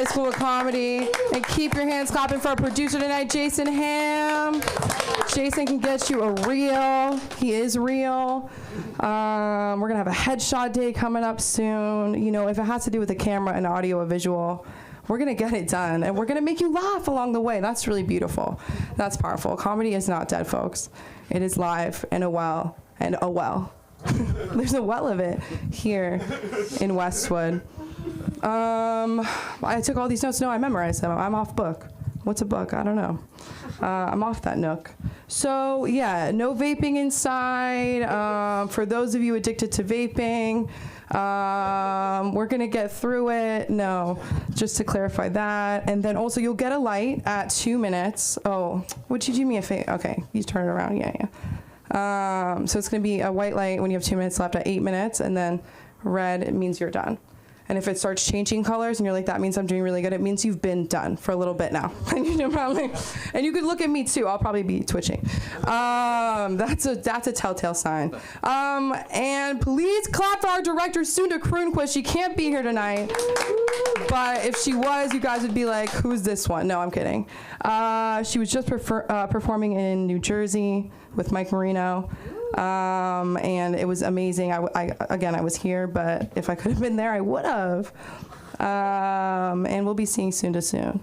School of Comedy, and keep your hands clapping for our producer tonight, Jason Ham. Jason can get you a reel. He is real. We're gonna have a headshot day coming up soon. You know, if it has to do with the camera and audio or visual, we're gonna get it done, and we're gonna make you laugh along the way. That's really beautiful. That's powerful. Comedy is not dead, folks. It is live and a well. There's a well of it here in Westwood. I took all these notes. No, I memorized them. I'm off book. What's a book? I don't know. I'm off that nook. So yeah, no vaping inside. For those of you addicted to vaping, we're gonna get through it. No, just to clarify that. And then also you'll get a light at 2 minutes. Oh, would you do me a favor? Okay, you turn it around. Yeah. So it's gonna be a white light when you have 2 minutes left at 8 minutes, and then red, it means you're done. And if it starts changing colors and you're like, that means I'm doing really good, it means you've been done for a little bit now. And you could look at me too, I'll probably be twitching. That's a telltale sign. And please clap for our director, Sunda Kroonquist. She can't be here tonight. But if she was, you guys would be like, who's this one? No, I'm kidding. She was just performing in New Jersey with Mike Marino. And it was amazing. I was here, but if I could have been there, I would have. And we'll be seeing soon to soon.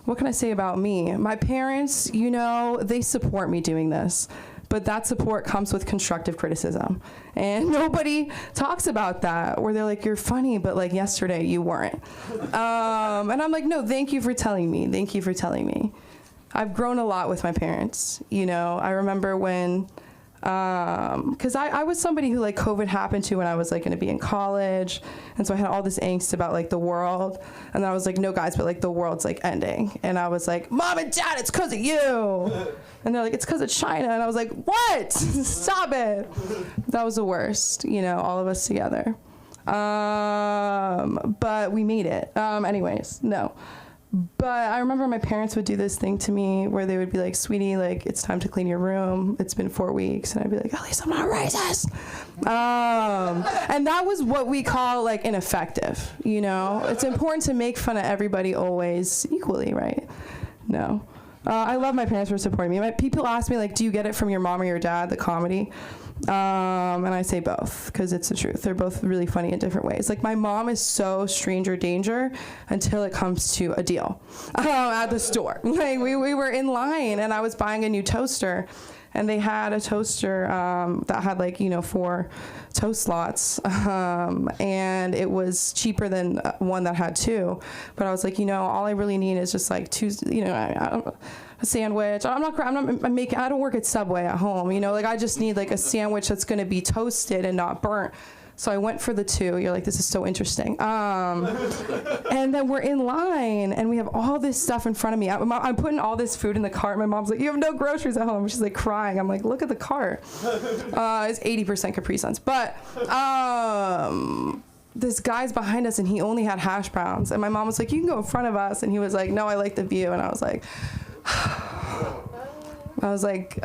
What can I say about me? My parents, you know, they support me doing this, but that support comes with constructive criticism. And nobody talks about that, where they're like, you're funny, but like yesterday you weren't. And I'm like, no, thank you for telling me. Thank you for telling me. I've grown a lot with my parents. You know, I remember when, because I was somebody who like COVID happened to when I was like going to be in college. And so I had all this angst about like the world. And then I was like, no guys, but like the world's like ending. And I was like, Mom and Dad, it's because of you. And they're like, it's because of China. And I was like, what? Stop it. That was the worst, you know, all of us together. But we made it. Anyways, no. But I remember my parents would do this thing to me where they would be like, sweetie, like, it's time to clean your room. It's been 4 weeks. And I'd be like, at least I'm not racist. And that was what we call like ineffective, you know? It's important to make fun of everybody always equally, right? No. I love my parents for supporting me. People ask me like, do you get it from your mom or your dad, the comedy? And I say both, because it's the truth. They're both really funny in different ways. Like my mom is so stranger danger until it comes to a deal at the store. Like we were in line and I was buying a new toaster, and they had a toaster that had like, you know, 4 toast slots, and it was cheaper than one that had 2. But I was like, you know, all I really need is just like 2, you know, a sandwich. I don't work at Subway at home, you know, like I just need like a sandwich that's gonna be toasted and not burnt. So I went for the 2. You're like, this is so interesting. And then we're in line and we have all this stuff in front of me. I'm putting all this food in the cart. My mom's like, you have no groceries at home. She's like crying. I'm like, look at the cart. It's 80% Capri Suns. But this guy's behind us and he only had hash browns. And my mom was like, you can go in front of us. And he was like, no, I like the view. And I was like,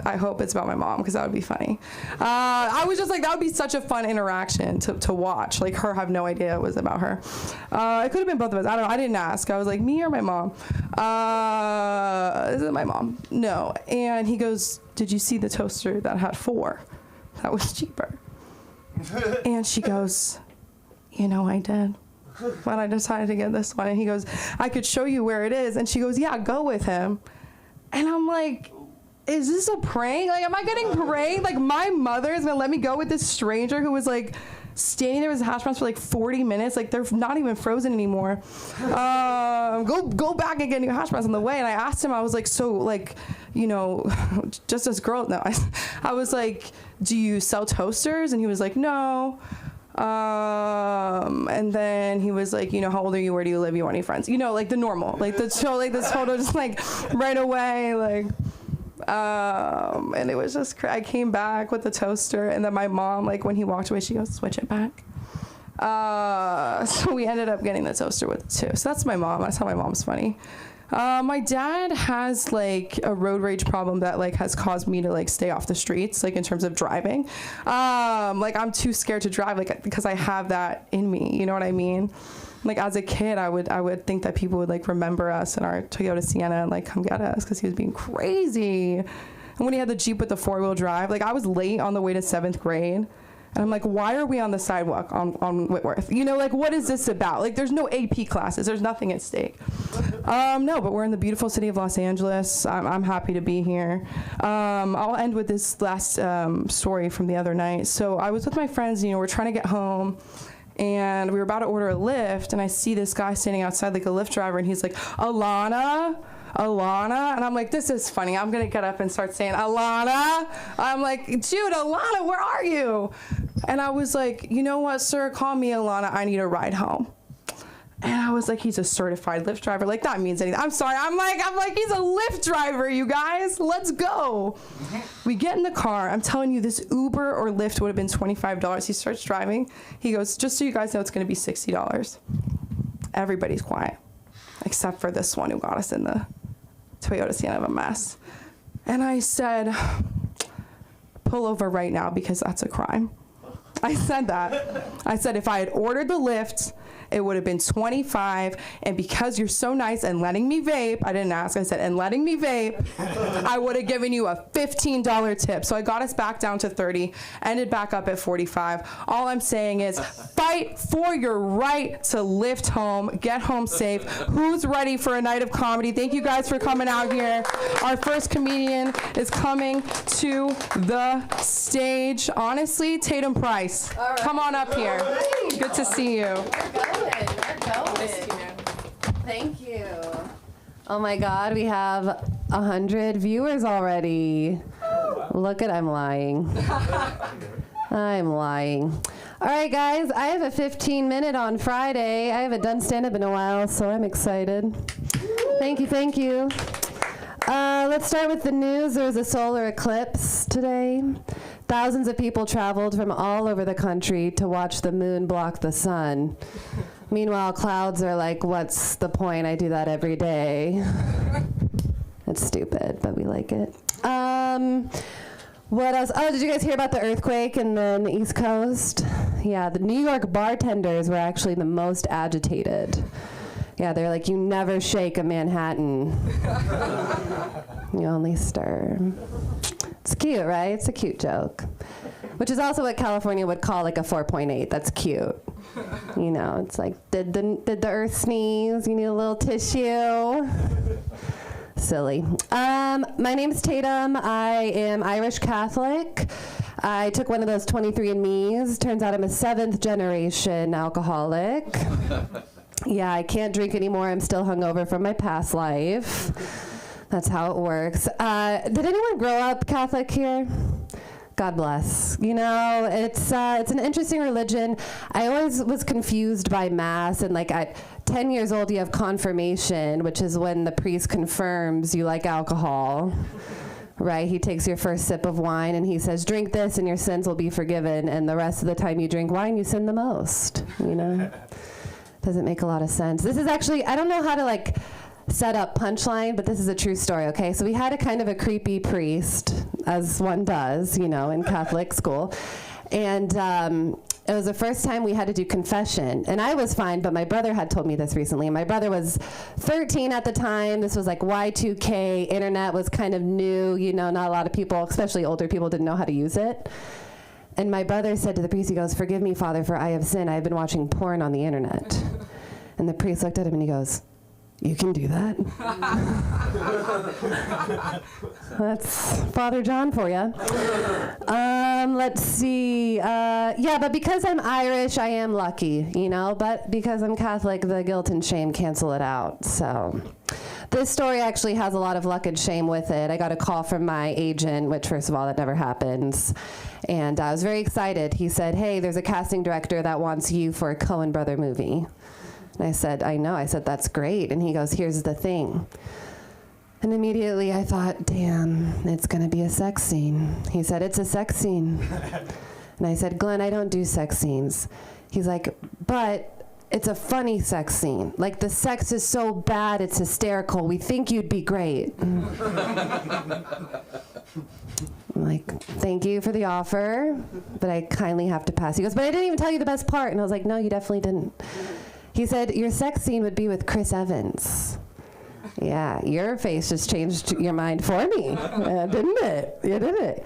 I hope it's about my mom, because that would be funny. I was just like, that would be such a fun interaction to watch. Like her have no idea it was about her. It could have been both of us. I don't know. I didn't ask. I was like, me or my mom? Is it my mom? No. And he goes, did you see the toaster that had 4? That was cheaper. And she goes, you know, I did. But I decided to get this one. And he goes, I could show you where it is. And she goes, yeah, go with him. And I'm like, is this a prank? Like, am I getting pranked? Like, my mother is gonna let me go with this stranger who was like standing there with his hash browns for like 40 minutes. Like, they're not even frozen anymore. Go back and get new hash browns on the way. And I asked him, I was like, so like, you know, just as girls, no. I was like, do you sell toasters? And he was like, no. And then he was like, you know, how old are you? Where do you live? You want any friends? You know, like the normal, like the show, like this photo, just like right away, like, and it was just, I came back with the toaster, and then my mom, like when he walked away, she goes, switch it back. So we ended up getting the toaster with it too. So that's my mom. That's how my mom's funny. My dad has like a road rage problem that like has caused me to like stay off the streets, like in terms of driving. Like I'm too scared to drive, like because I have that in me. You know what I mean? Like as a kid, I would think that people would like remember us in our Toyota Sienna and like come get us because he was being crazy. And when he had the Jeep with the 4-wheel drive, like I was late on the way to 7th grade. And I'm like, why are we on the sidewalk on Whitworth? You know, like, what is this about? Like, there's no AP classes. There's nothing at stake. No, but we're in the beautiful city of Los Angeles. I'm happy to be here. I'll end with this last story from the other night. So I was with my friends, you know, we're trying to get home. And we were about to order a Lyft. And I see this guy standing outside like a Lyft driver. And he's like, Alana? And I'm like, this is funny. I'm going to get up and start saying, Alana. I'm like, dude, Alana, where are you? And I was like, you know what, sir, call me Alana. I need a ride home. And I was like, he's a certified Lyft driver. Like, that means anything. I'm sorry. I'm like, he's a Lyft driver, you guys. Let's go. We get in the car. I'm telling you, this Uber or Lyft would have been $25. He starts driving. He goes, just so you guys know, it's going to be $60. Everybody's quiet, except for this one who got us in the Toyota Sienna of a mess. And I said, pull over right now because that's a crime. I said that. I said if I had ordered the Lyft, it would have been $25, and because you're so nice and letting me vape, I didn't ask, I said, and letting me vape, I would have given you a $15 tip. So I got us back down to 30, ended back up at 45. All I'm saying is fight for your right to lift home, get home safe. Who's ready for a night of comedy? Thank you guys for coming out here. Our first comedian is coming to the stage. Honestly, Tatum Price. Right. Come on up here. Right. Good to see you. We're going. Thank you. Oh my God, we have 100 viewers already. Look at, I'm lying. I'm lying. All right, guys, I have a 15-minute on Friday. I haven't done stand-up in a while, so I'm excited. Thank you. Let's start with the news. There was a solar eclipse today. Thousands of people traveled from all over the country to watch the moon block the sun. Meanwhile, clouds are like, what's the point? I do that every day. It's stupid, but we like it. What else? Oh, did you guys hear about the earthquake in the East Coast? Yeah, the New York bartenders were actually the most agitated. Yeah, they're like, you never shake a Manhattan. You only stir. It's cute, right? It's a cute joke. Which is also what California would call like a 4.8. That's cute. You know, it's like, did the earth sneeze? You need a little tissue? Silly. My name's Tatum. I am Irish Catholic. I took one of those 23andMe's. Turns out I'm a 7th generation alcoholic. Yeah, I can't drink anymore. I'm still hungover from my past life. That's how it works. Did anyone grow up Catholic here? God bless. You know, it's an interesting religion. I always was confused by Mass, and like at 10 years old, you have confirmation, which is when the priest confirms you like alcohol. Right? He takes your first sip of wine and he says, drink this and your sins will be forgiven. And the rest of the time you drink wine, you sin the most. You know? Doesn't make a lot of sense. This is actually, I don't know how to like set up punchline, but this is a true story, okay? So we had a kind of a creepy priest, as one does, you know, in Catholic school. And it was the first time we had to do confession. And I was fine, but my brother had told me this recently. My brother was 13 at the time. This was like Y2K. Internet was kind of new. You know, not a lot of people, especially older people, didn't know how to use it. And my brother said to the priest, he goes, forgive me, Father, for I have sinned. I have been watching porn on the internet. And the priest looked at him and he goes, you can do that? That's Father John for you. Let's see. Yeah, but because I'm Irish, I am lucky, you know? But because I'm Catholic, the guilt and shame cancel it out. So this story actually has a lot of luck and shame with it. I got a call from my agent, which, first of all, that never happens. And I was very excited. He said, hey, there's a casting director that wants you for a Coen brother movie. And I said, I know. I said, that's great. And he goes, here's the thing. And immediately I thought, damn, it's going to be a sex scene. He said, it's a sex scene. And I said, Glenn, I don't do sex scenes. He's like, but it's a funny sex scene. Like, the sex is so bad, it's hysterical. We think you'd be great. I'm like, thank you for the offer, but I kindly have to pass. He goes, but I didn't even tell you the best part. And I was like, no, you definitely didn't. He said, your sex scene would be with Chris Evans. Yeah, your face just changed your mind for me, didn't it? You did it.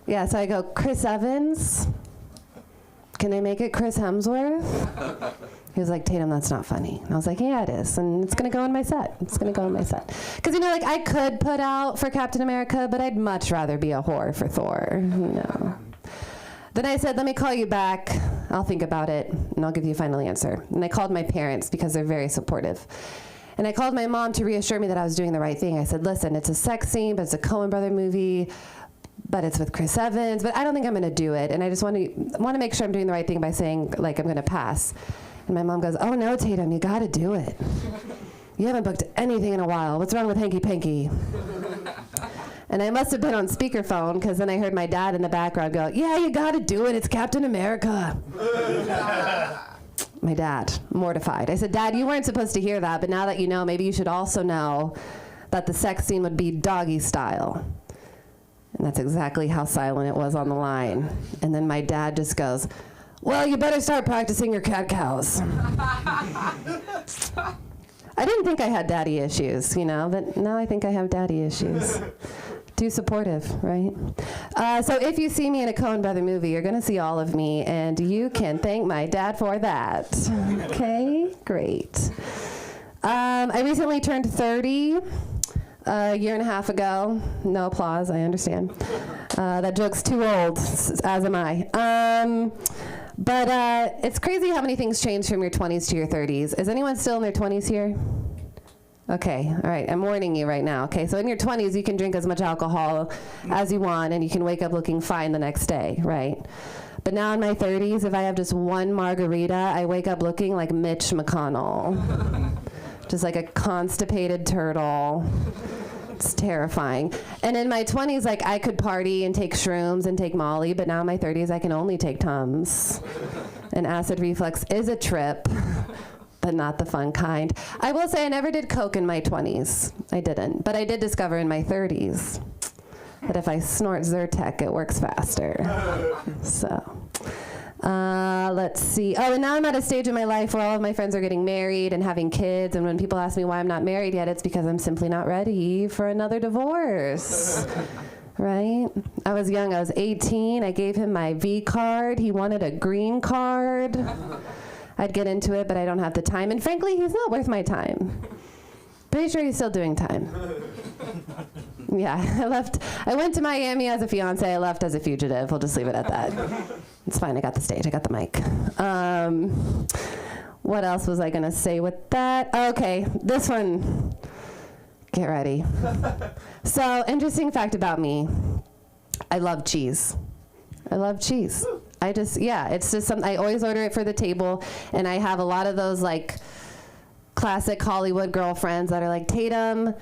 Yeah, so I go, Chris Evans? Can they make it Chris Hemsworth? He was like, Tatum, that's not funny. And I was like, yeah, it is. And it's going to go in my set. It's going to go in my set. Because, you know, like, I could put out for Captain America, but I'd much rather be a whore for Thor, you know. Then I said, let me call you back. I'll think about it, and I'll give you a final answer. And I called my parents because they're very supportive. And I called my mom to reassure me that I was doing the right thing. I said, listen, it's a sex scene, but it's a Coen brother movie, but it's with Chris Evans, but I don't think I'm going to do it. And I just want to make sure I'm doing the right thing by saying, like, I'm going to pass. And my mom goes, oh, no, Tatum, you got to do it. You haven't booked anything in a while. What's wrong with Hanky Panky? And I must have been on speakerphone, because then I heard my dad in the background go, yeah, you got to do it. It's Captain America. My dad, mortified. I said, Dad, you weren't supposed to hear that, but now that you know, maybe you should also know that the sex scene would be doggy style. And that's exactly how silent it was on the line. And then my dad just goes, well, you better start practicing your cat-cows. I didn't think I had daddy issues, you know, but now I think I have daddy issues. Too supportive, right? So if you see me in a Coen brother movie, you're going to see all of me, and you can thank my dad for that. Okay, great. I recently turned 30 a year and a half ago. No applause, I understand. That joke's too old, as am I. But it's crazy how many things change from your 20s to your 30s. Is anyone still in their 20s here? Okay, all right, I'm warning you right now. Okay, so in your 20s, you can drink as much alcohol as you want, and you can wake up looking fine the next day, right? But now in my 30s, if I have just one margarita, I wake up looking like Mitch McConnell. Just like a constipated turtle. It's terrifying. And in my 20s, like, I could party and take shrooms and take Molly, but now in my 30s, I can only take Tums. And acid reflux is a trip, but not the fun kind. I will say I never did coke in my 20s. I didn't. But I did discover in my 30s that if I snort Zyrtec, it works faster. So, let's see. Oh, and now I'm at a stage in my life where all of my friends are getting married and having kids, and when people ask me why I'm not married yet, it's because I'm simply not ready for another divorce. Right? I was young. I was 18. I gave him my V card. He wanted a green card. I'd get into it, but I don't have the time. And frankly, he's not worth my time. Pretty sure he's still doing time. Yeah, I went to Miami as a fiance. I left as a fugitive. We'll just leave it at that. It's fine. I got the stage. I got the mic. What else was I going to say with that? Okay, this one. Get ready. So, interesting fact about me. I love cheese. I love cheese. It's just something, I always order it for the table, and I have a lot of those, like, classic Hollywood girlfriends that are like, Tatum,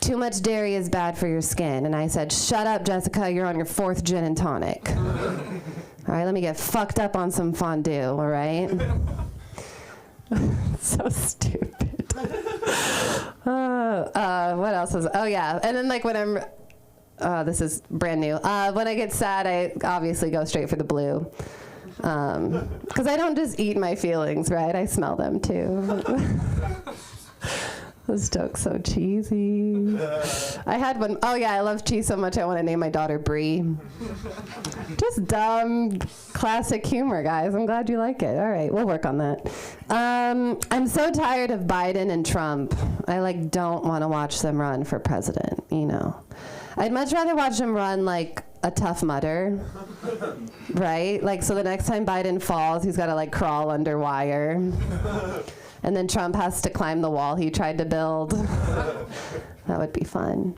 too much dairy is bad for your skin. And I said, shut up, Jessica, you're on your 4th gin and tonic. All right, let me get fucked up on some fondue, all right? So stupid. What else was, oh yeah, and then like when I'm, this is brand new. When I get sad, I obviously go straight for the blue. Because I don't just eat my feelings, right? I smell them too. This joke's so cheesy. I had one, oh yeah, I love cheese so much I want to name my daughter Brie. Just dumb, classic humor, guys. I'm glad you like it. All right, we'll work on that. I'm so tired of Biden and Trump. I don't want to watch them run for president, you know. I'd much rather watch them run like a Tough Mudder, right? So the next time Biden falls, he's got to crawl under wire. And then Trump has to climb the wall he tried to build. That would be fun.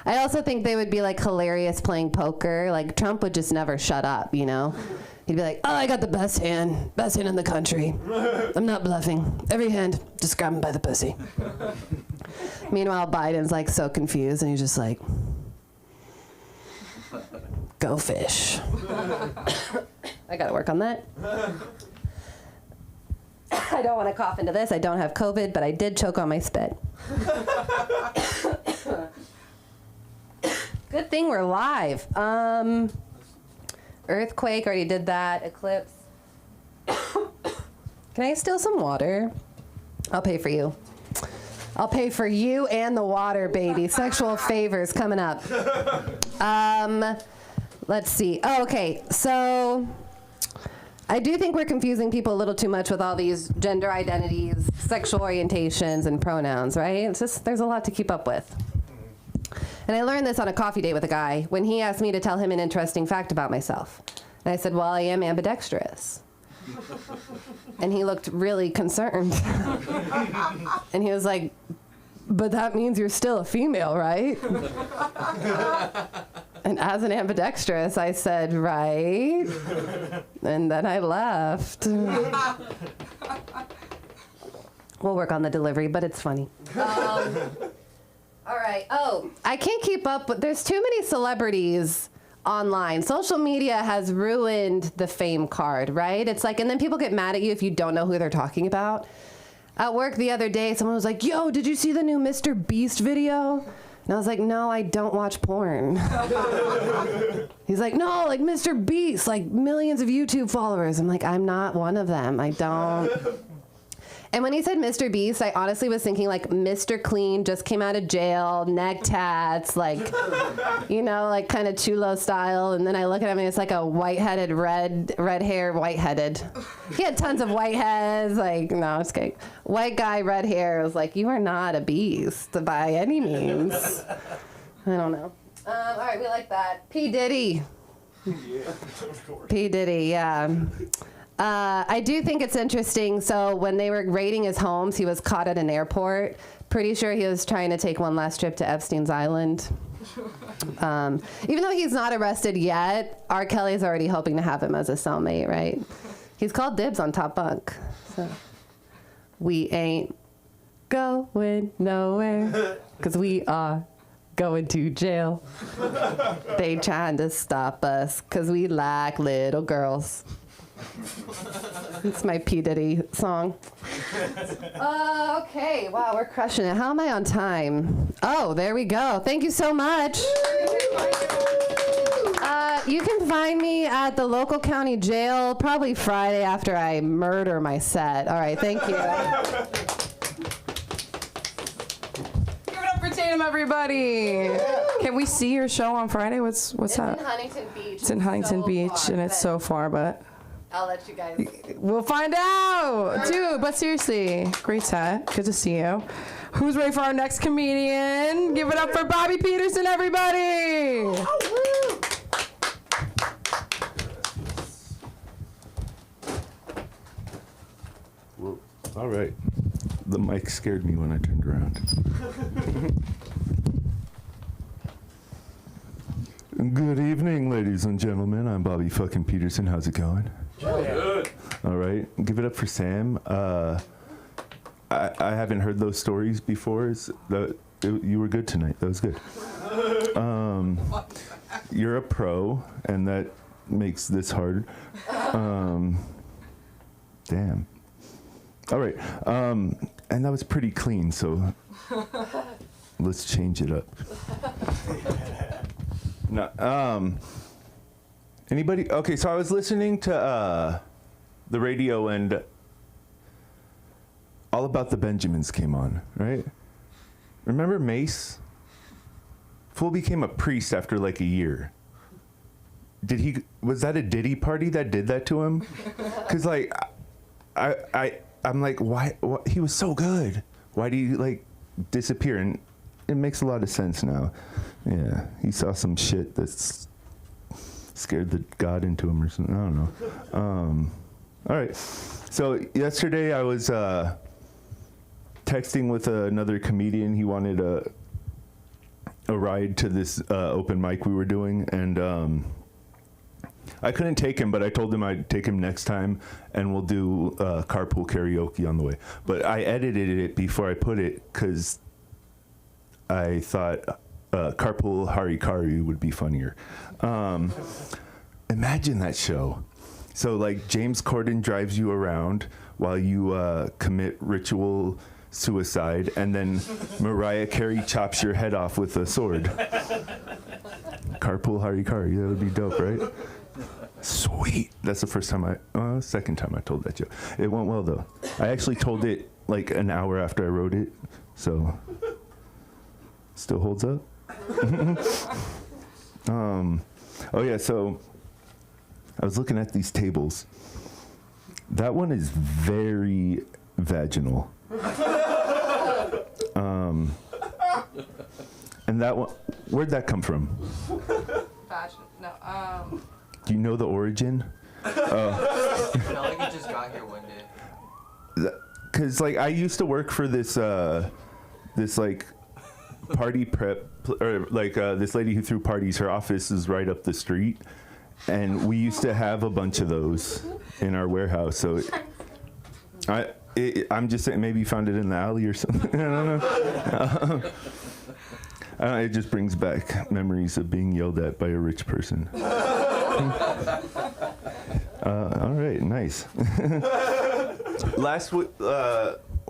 I also think they would be hilarious playing poker. Trump would just never shut up, you know? He'd be like, oh, I got the best hand in the country. I'm not bluffing. Every hand, just grab him by the pussy. Meanwhile, Biden's so confused, and he's just like, go fish. I gotta work on that. I don't want to cough into this. I don't have COVID, but I did choke on my spit. Good thing we're live. Earthquake, already did that. Eclipse. Can I steal some water? I'll pay for you. I'll pay for you and the water, baby. Sexual favors coming up. Let's see. Oh, okay, so I do think we're confusing people a little too much with all these gender identities, sexual orientations, and pronouns, right? It's just, there's a lot to keep up with. And I learned this on a coffee date with a guy when he asked me to tell him an interesting fact about myself. And I said, well, I am ambidextrous. And he looked really concerned. And he was like, but that means you're still a female, right? And as an ambidextrous, I said, right. And then I left. We'll work on the delivery, but it's funny. All right. Oh, I can't keep up, but there's too many celebrities online. Social media has ruined the fame card, right? It's like, and then people get mad at you if you don't know who they're talking about. At work the other day, someone was like, yo, did you see the new Mr. Beast video? And I was like, no, I don't watch porn. He's like, no, like Mr. Beast, like millions of YouTube followers. I'm like, I'm not one of them. I don't. And when he said Mr. Beast, I honestly was thinking like Mr. Clean, just came out of jail, neck tats, like, you know, like kind of chulo style. And then I look at him and it's like a white-headed, red hair, white-headed. He had tons of white heads, like, no, I'm just kidding. White guy, red hair. I was like, you are not a beast by any means. I don't know. All right, we like that. P. Diddy. Yeah, of course. P. Diddy, yeah. I do think it's interesting. So when they were raiding his homes, he was caught at an airport. Pretty sure he was trying to take one last trip to Epstein's Island. Even though he's not arrested yet, R. Kelly's already hoping to have him as a cellmate, right? He's called dibs on Top Bunk. So we ain't going nowhere because we are going to jail. They trying to stop us because we like little girls. It's my P. Diddy song. Okay, wow, we're crushing it. How am I on time? Oh, there we go. Thank you so much. You can find me at the local county jail probably Friday after I murder my set. All right, thank you. Give it up for Tatum, everybody. Can we see your show on Friday? What's that? It's in Huntington Beach. It's in Huntington Beach, far, and it's so far, but I'll let you guys. we'll find out. Dude, but seriously, great set. Good to see you. Who's ready for our next comedian? Give it up for Bobby Peterson, everybody. Whoa. All right. The mic scared me when I turned around. Good evening, ladies and gentlemen. I'm Bobby fucking Peterson. How's it going? Good. All right. Give it up for Sam. I haven't heard those stories before. You were good tonight. That was good. You're a pro, and that makes this hard. Damn. All right. And that was pretty clean, so let's change it up. No, anybody? Okay, so I was listening to the radio, and All About the Benjamins came on, right? Remember Mace? Fool became a priest after like a year. Was that a Diddy party that did that to him? Because like, I'm like, why? He was so good. Why do you like disappear? And it makes a lot of sense now. Yeah, he saw some shit that's scared the God into him or something. I don't know. All right. So yesterday I was texting with another comedian. He wanted a ride to this open mic we were doing, and I couldn't take him, but I told him I'd take him next time, and we'll do carpool karaoke on the way. But I edited it before I put it because I thought carpool harikari would be funnier. Imagine that show. So like James Corden drives you around while you commit ritual suicide, and then Mariah Carey chops your head off with a sword. Carpool Harikari, that would be dope, right? Sweet. That's the second time I told that joke. It went well though. I actually told it like an hour after I wrote it, so still holds up. Oh yeah, so I was looking at these tables. That one is very vaginal. And that one, where'd that come from? Do you know the origin? I felt like it just got here one day. Cause like I used to work for this like party prep, or like this lady who threw parties. Her office is right up the street, and we used to have a bunch of those in our warehouse. So I'm just saying, maybe you found it in the alley or something. I don't know. It just brings back memories of being yelled at by a rich person. All right, nice.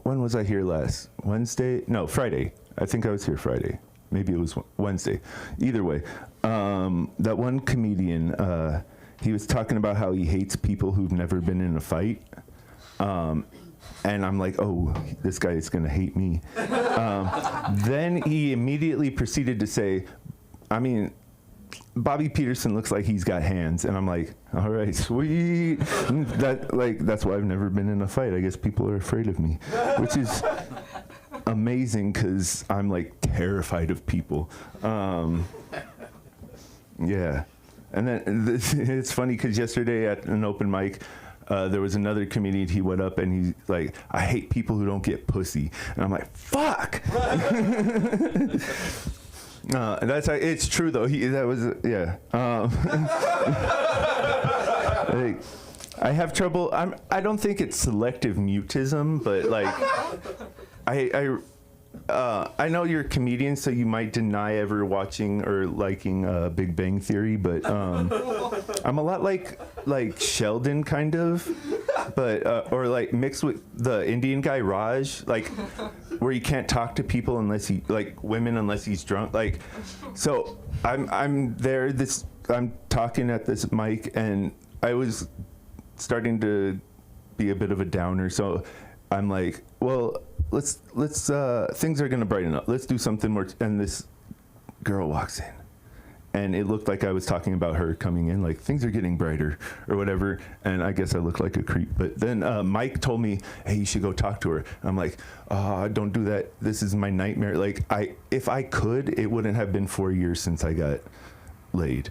When was I here last? Wednesday? No, Friday. I think I was here Friday. Maybe it was Wednesday. Either way, that one comedian, he was talking about how he hates people who've never been in a fight. And I'm like, oh, this guy is going to hate me. Then he immediately proceeded to say, I mean, Bobby Peterson looks like he's got hands. And I'm like, all right, sweet. That's why I've never been in a fight. I guess people are afraid of me, which is amazing because I'm like terrified of people. Yeah. And then it's funny because yesterday at an open mic, there was another comedian. He went up and he's like, I hate people who don't get pussy. And I'm like, fuck. It's true though. Yeah. Like, I have trouble. I don't think it's selective mutism, but like, I know you're a comedian, so you might deny ever watching or liking Big Bang Theory, but I'm a lot like Sheldon, kind of, but or like mixed with the Indian guy Raj, like where you can't talk to people unless women unless he's drunk. Like, so I'm there. I'm talking at this mic, and I was starting to be a bit of a downer, so I'm like, well, let's things are gonna brighten up. Let's do something more. And this girl walks in, and it looked like I was talking about her coming in, like things are getting brighter or whatever. And I guess I look like a creep. But then Mike told me, hey, you should go talk to her. And I'm like, don't do that. This is my nightmare. Like if I could, it wouldn't have been 4 years since I got laid.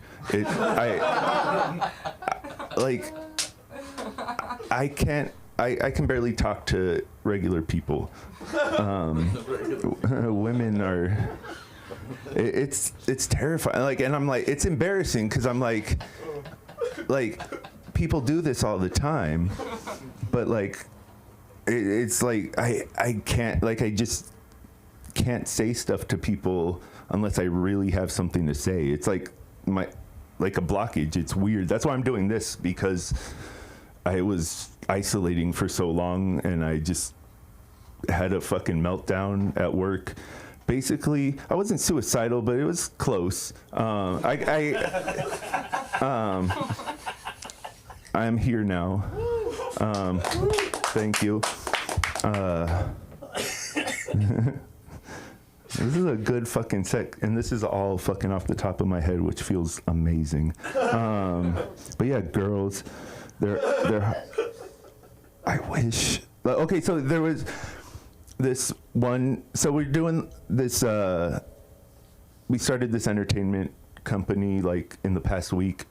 I can't. I can barely talk to regular people. Women are. It's terrifying. Like, and I'm like, it's embarrassing because I'm like, people do this all the time, but like, it's like I can't, like, I just can't say stuff to people unless I really have something to say. It's like a blockage. It's weird. That's why I'm doing this, because I was isolating for so long, and I just had a fucking meltdown at work. Basically, I wasn't suicidal, but it was close. I'm here now. Thank you. This is a good fucking set, and this is all fucking off the top of my head, which feels amazing. But yeah, girls, they're. I wish. Okay, so there was this one. So we're doing this. We started this entertainment company like in the past week.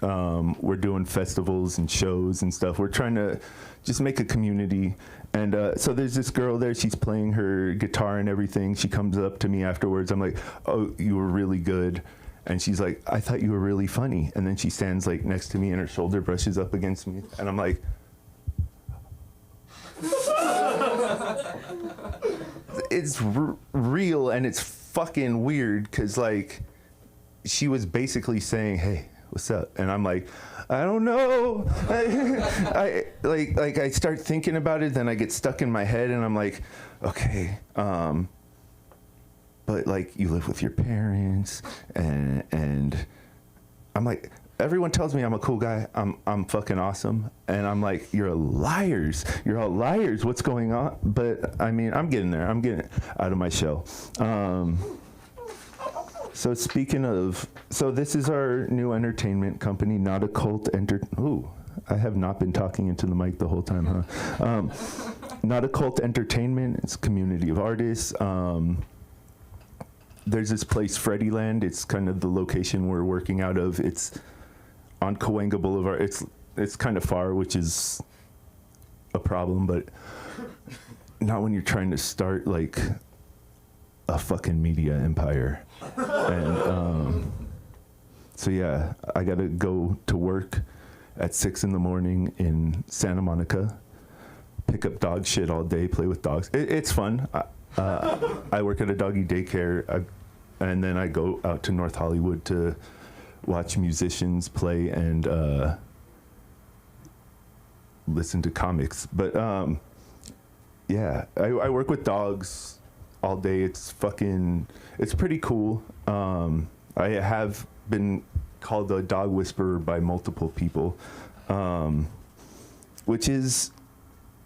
We're doing festivals and shows and stuff. We're trying to just make a community. And so there's this girl there. She's playing her guitar and everything. She comes up to me afterwards. I'm like, "Oh, you were really good." And she's like, "I thought you were really funny." And then she stands like next to me, and her shoulder brushes up against me, and I'm like. It's real, and it's fucking weird because like she was basically saying, hey, what's up? And I'm like, I don't know. I start thinking about it, then I get stuck in my head, and I'm like, okay, but like you live with your parents, and I'm like, everyone tells me I'm a cool guy. I'm fucking awesome, and I'm like, you're liars. You're all liars. What's going on? But I mean, I'm getting there. I'm getting out of my shell. So speaking of, so this is our new entertainment company, Not a Cult Ooh, I have not been talking into the mic the whole time, huh? Not a Cult Entertainment. It's a community of artists. There's this place, Freddyland. It's kind of the location we're working out of. It's on Cahuenga Boulevard. It's kind of far, which is a problem, but not when you're trying to start like a fucking media empire. And so yeah, I gotta go to work at 6 in the morning in Santa Monica, pick up dog shit all day, play with dogs. It's fun. I work at a doggy daycare, and then I go out to North Hollywood to watch musicians play and listen to comics. But yeah, I work with dogs all day. It's pretty cool. I have been called a dog whisperer by multiple people, which is,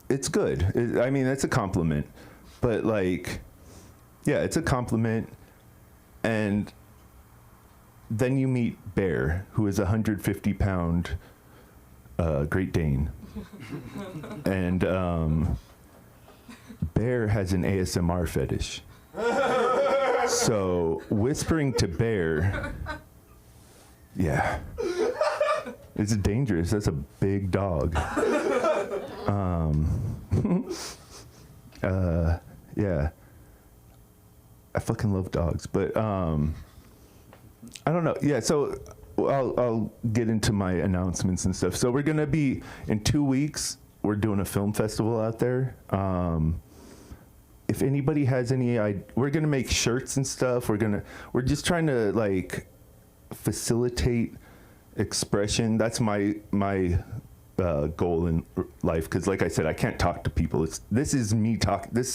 it's good. I mean, it's a compliment, but like, yeah, it's a compliment. And then you meet Bear, who is a 150-pound Great Dane. And Bear has an ASMR fetish. So whispering to Bear, yeah, it's dangerous. That's a big dog. Yeah, I fucking love dogs, but I don't know. Yeah, so I'll get into my announcements and stuff. So we're gonna be in 2 weeks. We're doing a film festival out there. If anybody has any idea, we're gonna make shirts and stuff. We're just trying to like facilitate expression. That's my goal in life, because like I said, I can't talk to people. This is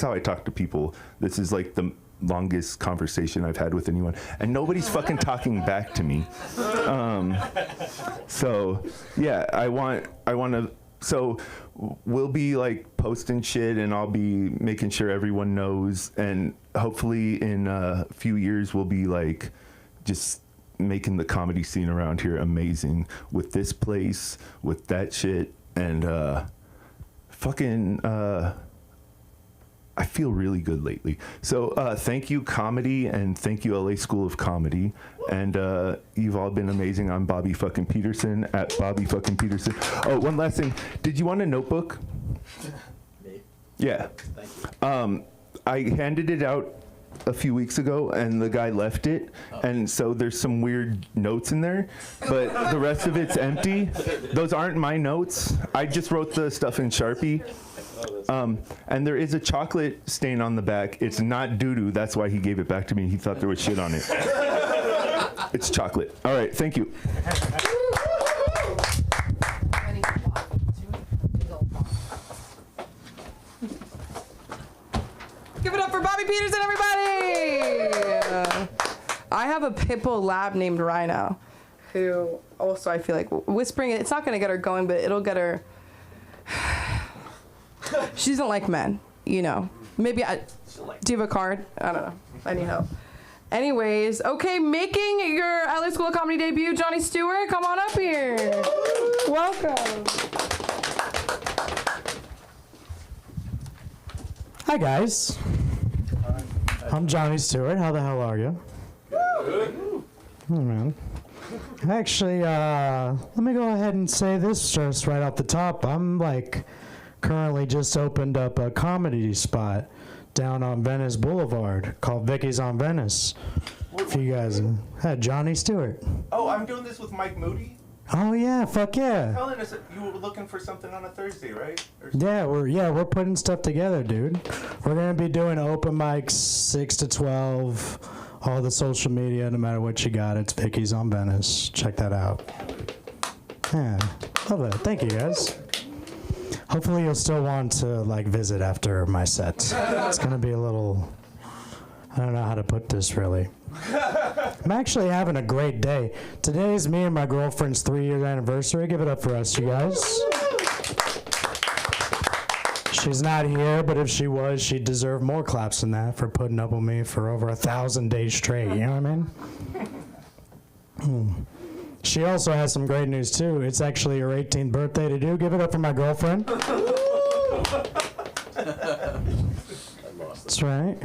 how I talk to people. This is like the longest conversation I've had with anyone, and nobody's fucking talking back to me. So yeah, I want to. So we'll be like posting shit, and I'll be making sure everyone knows, and hopefully in a few years we'll be like just making the comedy scene around here amazing with this place, with that shit, and I feel really good lately. So thank you, comedy, and thank you, LA School of Comedy. And you've all been amazing. I'm Bobby fucking Peterson at Bobby fucking Peterson. Oh, one last thing. Did you want a notebook? Me? Yeah. Thank you. I handed it out a few weeks ago, and the guy left it. And so there's some weird notes in there, but the rest of it's empty. Those aren't my notes. I just wrote the stuff in Sharpie. And there is a chocolate stain on the back. It's not doo-doo. That's why he gave it back to me. He thought there was shit on it. It's chocolate. All right, thank you. Give it up for Bobby Peterson, everybody! I have a pit bull lab named Rhino, who also I feel like whispering it, it's not going to get her going, but it'll get her... She doesn't like men, you know. Maybe do you have a card? I don't know. I need help. Anyways, okay, making your LA School of Comedy debut, Johnny Stewart, come on up here. Welcome. Hi guys. I'm Johnny Stewart. How the hell are you? Good. Oh man. Actually, let me go ahead and say this just right off the top. I'm like currently just opened up a comedy spot down on Venice Boulevard called Vicky's on Venice. If you guys had Johnny Stewart. Oh, I'm doing this with Mike Moody. Oh yeah, fuck yeah. Telling us that you were looking for something on a Thursday, right? Yeah, we're putting stuff together, dude. We're gonna be doing open mics 6 to 12 all the social media, no matter what you got. It's Vicky's on Venice. Check that out. Yeah, love it. Thank you, guys. Hopefully you'll still want to like visit after my set. It's gonna be a little, I don't know how to put this really. I'm actually having a great day. Today is me and my girlfriend's 3-year anniversary. Give it up for us, you guys. She's not here, but if she was, she'd deserve more claps than that for putting up with me for over 1,000 days straight. You know what I mean? She also has some great news too. It's actually her 18th birthday to do. Give it up for my girlfriend. That's right.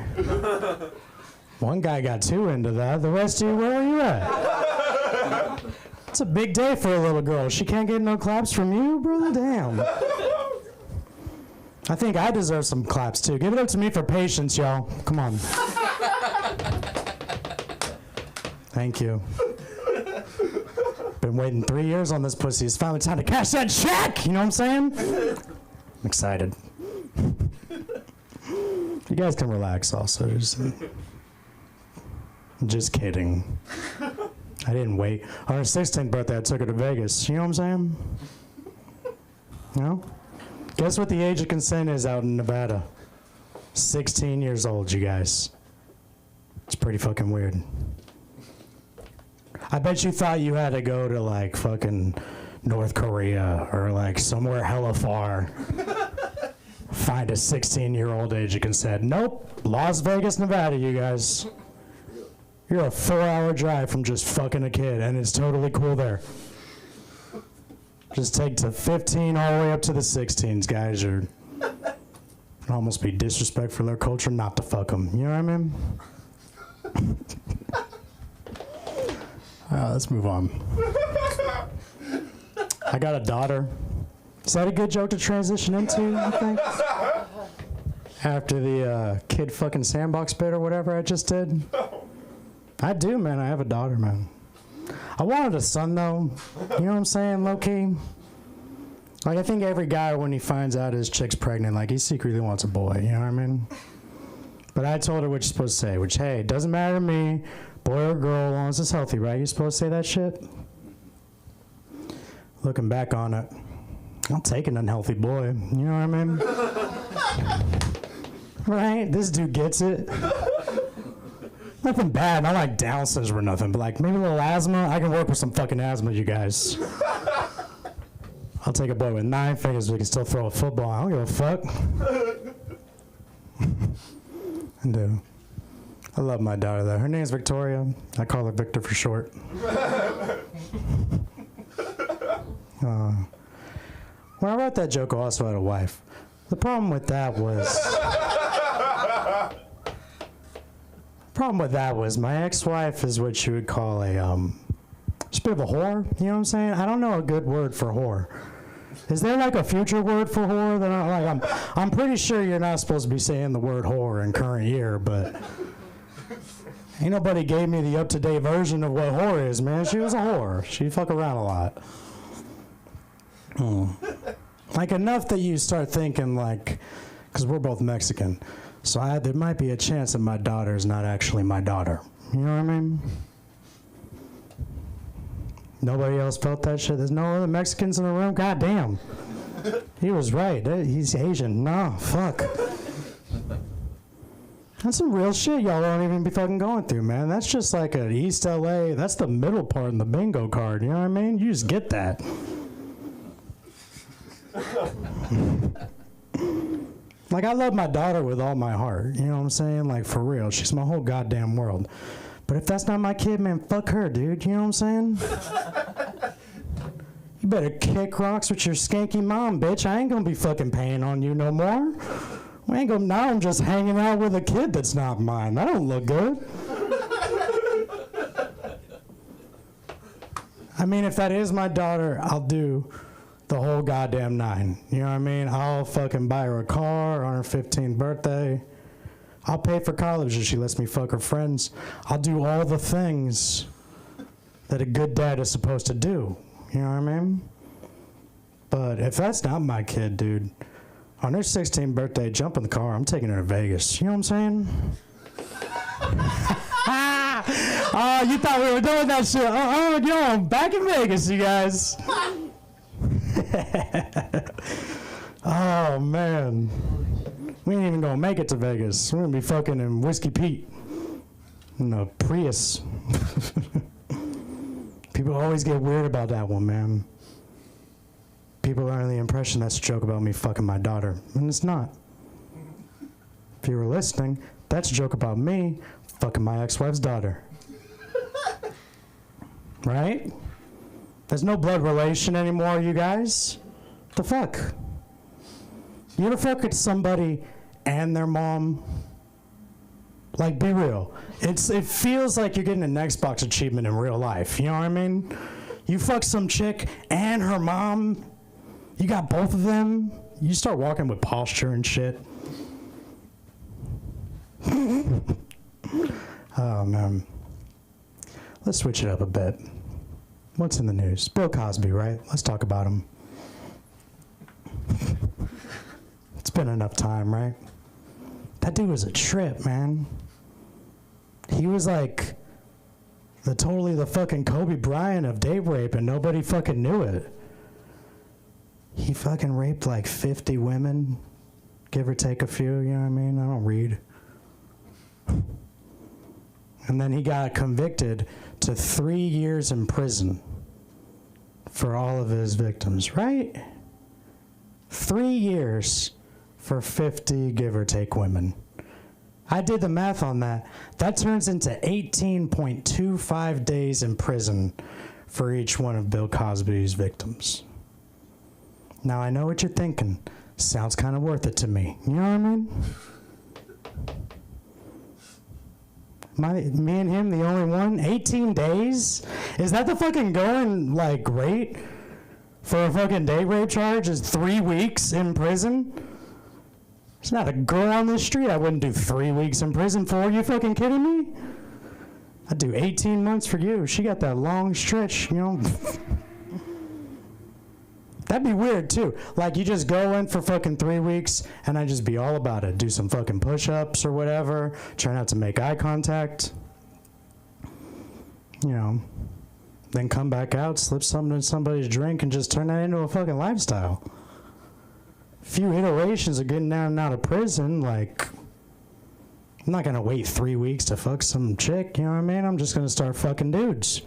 One guy got too into that. The rest of you, where were you at? It's a big day for a little girl. She can't get no claps from you, brother? Damn. I think I deserve some claps too. Give it up to me for patience, y'all. Come on. Thank you. Been waiting 3 years on this pussy. It's finally time to cash that check. You know what I'm saying? I'm excited. You guys can relax also. Just kidding. I didn't wait. On her 16th birthday, I took her to Vegas. You know what I'm saying? No? Guess what the age of consent is out in Nevada? 16 years old, you guys. It's pretty fucking weird. I bet you thought you had to go to like fucking North Korea or like somewhere hella far. Find a 16-year-old age of consent. Nope. Las Vegas, Nevada, you guys. You're a 4-hour drive from just fucking a kid, and it's totally cool there. Just take to 15 all the way up to the 16s, guys. It'd almost be disrespect for their culture not to fuck them. You know what I mean? Let's move on. I got a daughter. Is that a good joke to transition into, I think? After the kid fucking sandbox bit or whatever I just did? I do, man. I have a daughter, man. I wanted a son, though. You know what I'm saying? Low-key. Like, I think every guy, when he finds out his chick's pregnant, like, he secretly wants a boy. You know what I mean? But I told her what you're supposed to say, which, hey, it doesn't matter to me, boy or girl, as long as it's healthy, right? You're supposed to say that shit? Looking back on it, I'll take an unhealthy boy. You know what I mean? Right? This dude gets it. Nothing bad. Not like Down syndrome or nothing, but like maybe a little asthma. I can work with some fucking asthma, you guys. I'll take a boy with 9 fingers, but he can still throw a football. I don't give a fuck. I do. I love my daughter, though. Her name's Victoria. I call her Victor for short. When I wrote that joke, I also had a wife. The problem with that was my ex-wife is what you would call a just a bit of a whore. You know what I'm saying? I don't know a good word for whore. Is there like a future word for whore that I'm pretty sure you're not supposed to be saying the word whore in current year, but ain't nobody gave me the up-to-date version of what whore is, man. She was a whore. She'd fuck around a lot. Like enough that you start thinking like, because we're both Mexican, so there might be a chance that my daughter is not actually my daughter. You know what I mean? Nobody else felt that shit? There's no other Mexicans in the room? God damn. He was right. He's Asian. No, fuck. That's some real shit y'all don't even be fucking going through, man. That's just like an East LA. That's the middle part in the bingo card. You know what I mean? You just get that. Like, I love my daughter with all my heart. You know what I'm saying? Like, for real. She's my whole goddamn world. But if that's not my kid, man, fuck her, dude. You know what I'm saying? You better kick rocks with your skanky mom, bitch. I ain't gonna be fucking paying on you no more. We ain't gonna, now I'm just hanging out with a kid that's not mine. That don't look good. I mean, if that is my daughter, I'll do the whole goddamn 9. You know what I mean? I'll fucking buy her a car on her 15th birthday. I'll pay for college if she lets me fuck her friends. I'll do all the things that a good dad is supposed to do. You know what I mean? But if that's not my kid, dude, on her 16th birthday, jump in the car. I'm taking her to Vegas. You know what I'm saying? Oh, you thought we were doing that shit? Yo, back in Vegas, you guys. Oh man, we ain't even gonna make it to Vegas. We're gonna be fucking in Whiskey Pete in a Prius. People always get weird about that one, man. People are under the impression that's a joke about me fucking my daughter, and it's not. If you were listening, that's a joke about me fucking my ex-wife's daughter. Right? There's no blood relation anymore, you guys. The fuck? You ever fuck with somebody and their mom? Like, be real. It feels like you're getting an Xbox achievement in real life. You know what I mean? You fuck some chick and her mom. You got both of them. You start walking with posture and shit. Oh, man. Let's switch it up a bit. What's in the news? Bill Cosby, right? Let's talk about him. It's been enough time, right? That dude was a trip, man. He was like the fucking Kobe Bryant of date rape, and nobody fucking knew it. He fucking raped like 50 women, give or take a few, you know what I mean? I don't read. And then he got convicted to 3 years in prison for all of his victims, right? 3 years for 50, give or take, women. I did the math on that. That turns into 18.25 days in prison for each one of Bill Cosby's victims. Now, I know what you're thinking. Sounds kind of worth it to me. You know what I mean? Me and him, the only one? 18 days? Is that the fucking going, like, rate for a fucking date rape charge? Is 3 weeks in prison? There's not a girl on this street I wouldn't do 3 weeks in prison for. Are you fucking kidding me? I'd do 18 months for you. She got that long stretch, you know? That'd be weird, too. Like, you just go in for fucking 3 weeks, and I'd just be all about it. Do some fucking push-ups or whatever. Try not to make eye contact. You know. Then come back out, slip something in somebody's drink, and just turn that into a fucking lifestyle. Few iterations of getting down and out of prison, like, I'm not gonna wait 3 weeks to fuck some chick, you know what I mean? I'm just gonna start fucking dudes.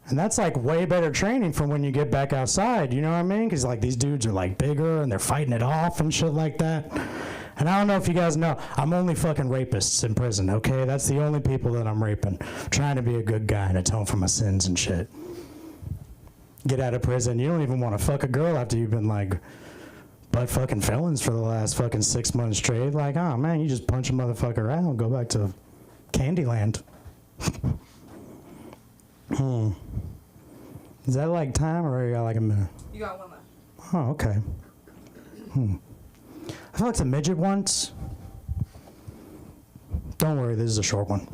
And that's like way better training for when you get back outside, you know what I mean? Because like these dudes are like bigger and they're fighting it off and shit like that. And I don't know if you guys know, I'm only fucking rapists in prison, okay? That's the only people that I'm raping. Trying to be a good guy and atone for my sins and shit. Get out of prison, you don't even want to fuck a girl after you've been like butt fucking felons for the last fucking 6 months straight. Like, oh man, you just punch a motherfucker out and go back to Candyland. Is that like time or you got like a minute? You got one left. Oh, okay. I fucked a midget once. Don't worry, this is a short one.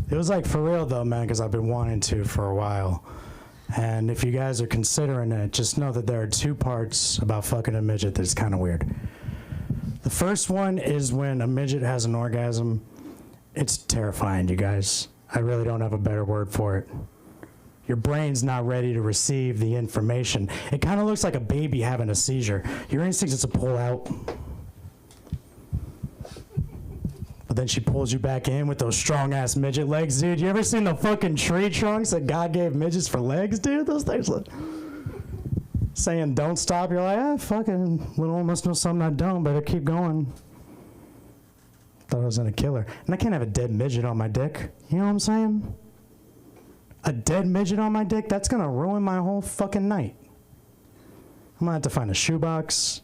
It was like for real though, man, because I've been wanting to for a while. And if you guys are considering it, just know that there are 2 parts about fucking a midget that's kind of weird. The first one is when a midget has an orgasm. It's terrifying, you guys. I really don't have a better word for it. Your brain's not ready to receive the information. It kind of looks like a baby having a seizure. Your instinct is to pull out. But then she pulls you back in with those strong-ass midget legs, dude. You ever seen the fucking tree trunks that God gave midgets for legs, dude? Those things look... Saying don't stop, you're like, ah, fucking little must know something I don't, better keep going. Thought I was gonna kill her. And I can't have a dead midget on my dick. You know what I'm saying? A dead midget on my dick? That's gonna ruin my whole fucking night. I'm gonna have to find a shoebox,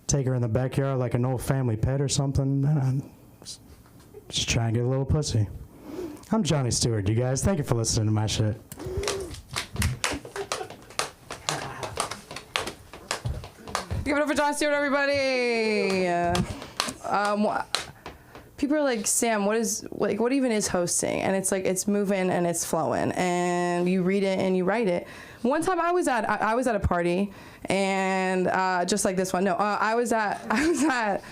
take her in the backyard like an old family pet or something, and just try and get a little pussy. I'm Johnny Stewart, you guys. Thank you for listening to my shit. Give it up for John Stewart, everybody. People are like, Sam, what even is hosting? And it's like, it's moving and it's flowing, and you read it and you write it. One time I was at a party, and just like this one, no, I was at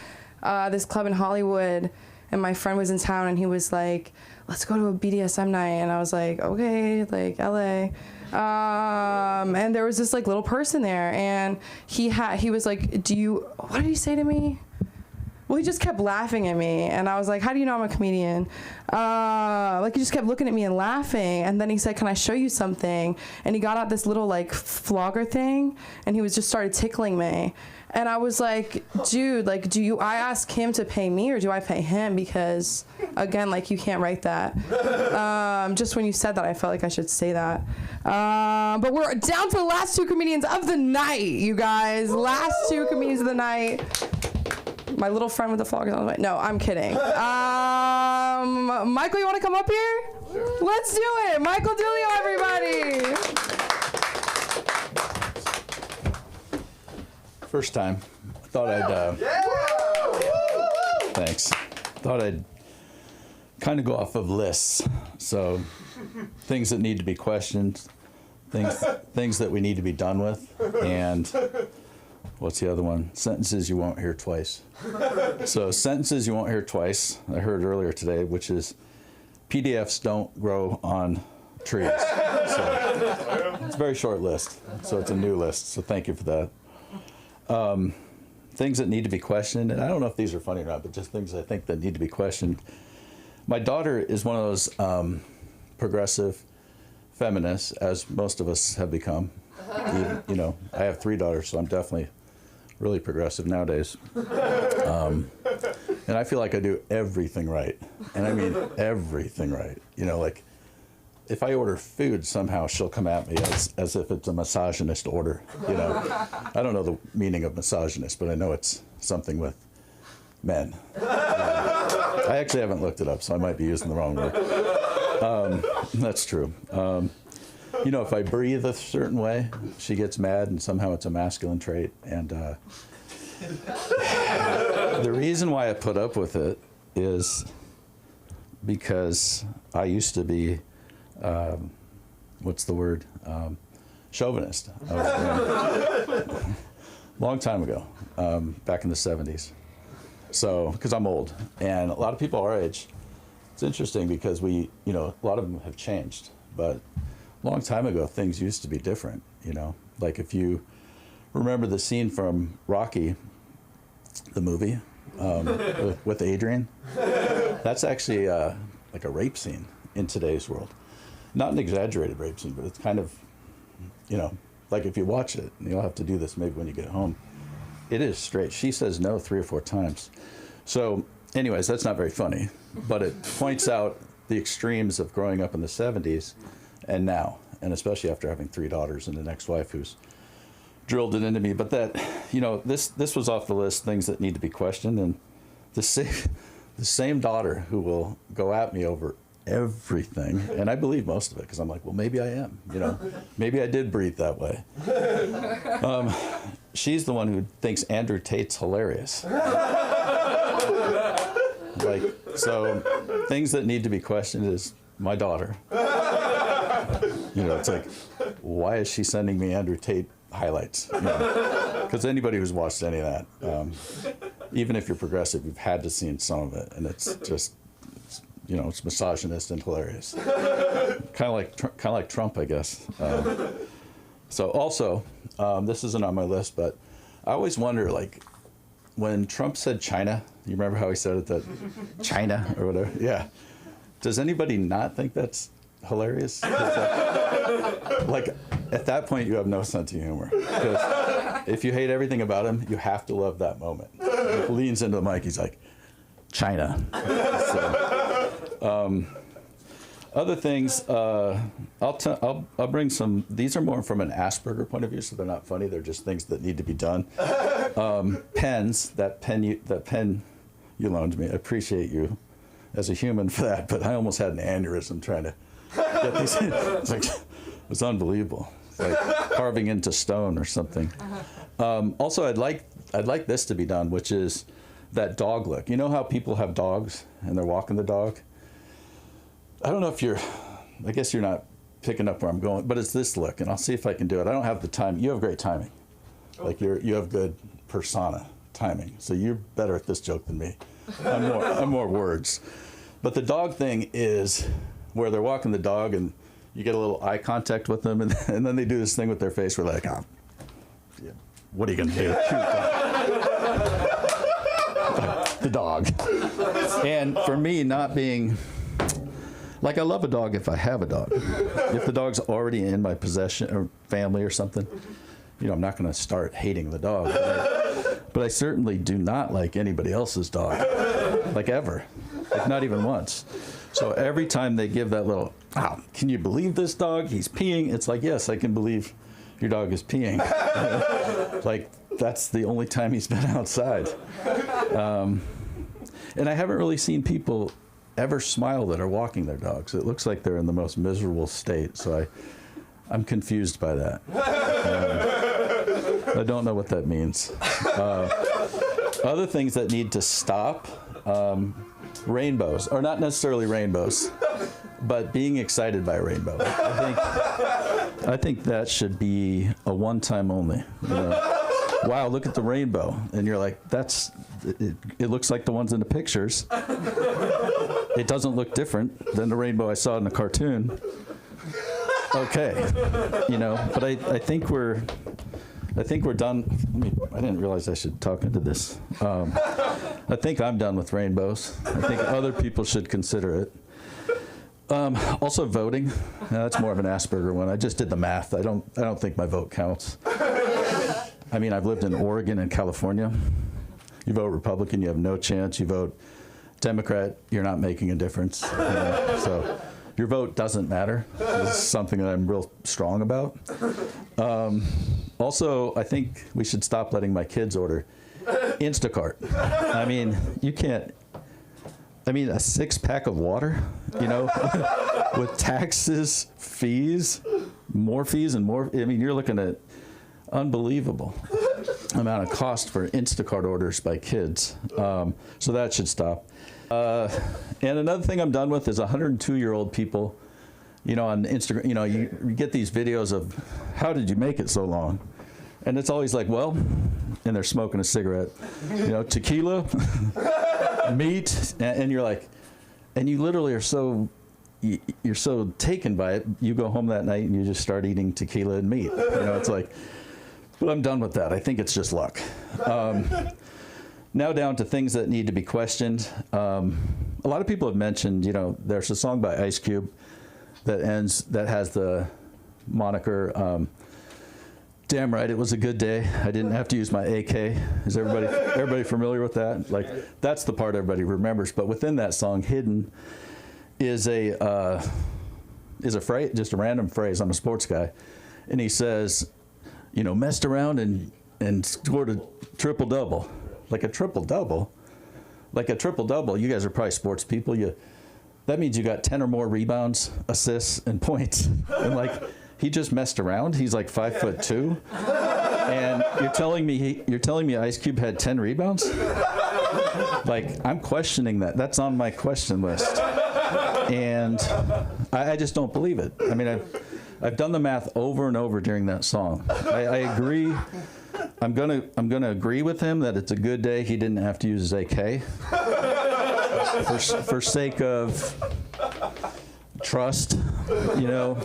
this club in Hollywood, and my friend was in town, and he was like, let's go to a BDSM night. And I was like, okay, like LA. And there was this like little person there, and he was like, what did he say to me? Well, he just kept laughing at me, and I was like, how do you know I'm a comedian? Like, he just kept looking at me and laughing, and then he said, can I show you something? And he got out this little, like, flogger thing, and he just started tickling me. And I was like, dude, like, I ask him to pay me, or do I pay him? Because, again, like, you can't write that. Just when you said that, I felt like I should say that. But we're down to the last 2 comedians of the night, you guys. Last 2 comedians of the night. My little friend with the floggers on the way. No, I'm kidding. Michael, you want to come up here? Sure. Let's do it. Michael Dulio, everybody. First time. I thought I'd. Thanks. Thought I'd kind of go off of lists. So, things that need to be questioned, things that we need to be done with, and. What's the other one? Sentences you won't hear twice. So sentences you won't hear twice, I heard earlier today, which is PDFs don't grow on trees. So it's a very short list. So it's a new list. So thank you for that. Things that need to be questioned, and I don't know if these are funny or not, but just things I think that need to be questioned. My daughter is one of those progressive feminists, as most of us have become. You know, I have 3 daughters, so I'm definitely really progressive nowadays. And I feel like I do everything right. And I mean everything right. You know, like, if I order food, somehow she'll come at me as if it's a misogynist order. You know, I don't know the meaning of misogynist, but I know it's something with men. I actually haven't looked it up, so I might be using the wrong word. That's true. You know, if I breathe a certain way, she gets mad, and somehow it's a masculine trait. And the reason why I put up with it is because I used to be, what's the word? Chauvinist. Long time ago, back in the 70s. So, because I'm old, and a lot of people our age, it's interesting because a lot of them have changed, but a long time ago, things used to be different, you know? Like, if you remember the scene from Rocky, the movie, with Adrian, that's actually like a rape scene in today's world. Not an exaggerated rape scene, but it's kind of, you know, like if you watch it, and you'll have to do this maybe when you get home, it is straight. She says no 3 or 4 times. So, anyways, that's not very funny, but it points out the extremes of growing up in the 70s and now, and especially after having 3 daughters and an ex-wife who's drilled it into me. But that, you know, this was off the list, things that need to be questioned, and the same daughter who will go at me over everything, and I believe most of it, because I'm like, well, maybe I am, you know, maybe I did breathe that way. She's the one who thinks Andrew Tate's hilarious. Like, so things that need to be questioned is my daughter. You know, it's like, why is she sending me Andrew Tate highlights? Because anybody who's watched any of that, even if you're progressive, you've had to see some of it, and it's just, you know, it's misogynist and hilarious. Kind of like Trump, I guess. So also, this isn't on my list, but I always wonder, like, when Trump said China, you remember how he said it, that China or whatever? Yeah. Does anybody not think that's hilarious? Like, at that point, you have no sense of humor. Because if you hate everything about him, you have to love that moment. He leans into the mic, he's like, China. So, other things, I'll bring some, these are more from an Asperger point of view, so they're not funny, they're just things that need to be done. Pens, that pen you loaned me, I appreciate you as a human for that, but I almost had an aneurysm trying to get these in. It's unbelievable. It's like carving into stone or something. Also, I'd like this to be done, which is that dog look. You know how people have dogs and they're walking the dog? I don't know if I guess you're not picking up where I'm going, but it's this look, and I'll see if I can do it. I don't have the time. You have great timing. Like, you have good persona timing, so you're better at this joke than me. I'm more words. But the dog thing is where they're walking the dog and you get a little eye contact with them, and then they do this thing with their face where they're like, oh, yeah, what are you going to do? The dog. And for me, not being, like, I love a dog if I have a dog. If the dog's already in my possession or family or something, you know, I'm not going to start hating the dog. But I certainly do not like anybody else's dog, like ever, like not even once. So every time they give that little, oh, can you believe this dog? He's peeing. It's like, yes, I can believe your dog is peeing. Like, that's the only time he's been outside. And I haven't really seen people ever smile that are walking their dogs. It looks like they're in the most miserable state. So I'm confused by that. I don't know what that means. Other things that need to stop, rainbows, or not necessarily rainbows, but being excited by a rainbow. I think that should be a one-time only. You know? Wow, look at the rainbow. And you're like, it looks like the ones in the pictures. It doesn't look different than the rainbow I saw in the cartoon. Okay, you know, but I think we're done. I didn't realize I should talk into this. I think I'm done with rainbows. I think other people should consider it. Also voting. That's more of an Asperger one. I just did the math. I don't think my vote counts. I mean, I've lived in Oregon and California. You vote Republican, you have no chance. You vote Democrat, you're not making a difference. You know? So your vote doesn't matter. This is something that I'm real strong about. Also, I think we should stop letting my kids order Instacart. I mean, you can't. I mean, a 6-pack of water, you know, with taxes, fees, more fees and more. I mean, you're looking at unbelievable amount of cost for Instacart orders by kids. So that should stop. And another thing I'm done with is 102-year-old people, you know, on Instagram, you know, you get these videos of how did you make it so long? And it's always like, well, and they're smoking a cigarette, you know, tequila, meat, and you're like, and you literally are so, you're so taken by it, you go home that night and you just start eating tequila and meat. You know, it's like, but I'm done with that. I think it's just luck. Now down to things that need to be questioned. A lot of people have mentioned, you know, there's a song by Ice Cube that has the moniker, damn right, it was a good day. I didn't have to use my AK. Is everybody familiar with that? Like, that's the part everybody remembers. But within that song, hidden is a phrase, just a random phrase. I'm a sports guy, and he says, you know, messed around and scored a triple-double. Like a triple-double? Like a triple-double, you guys are probably sports people. That means you got 10 or more rebounds, assists, and points. And like, he just messed around. He's like 5'2", and you're telling me Ice Cube had 10 rebounds? Like, I'm questioning that. That's on my question list, and I just don't believe it. I mean, I've done the math over and over during that song. I agree. I'm gonna agree with him that it's a good day he didn't have to use his AK. For sake of trust, you know,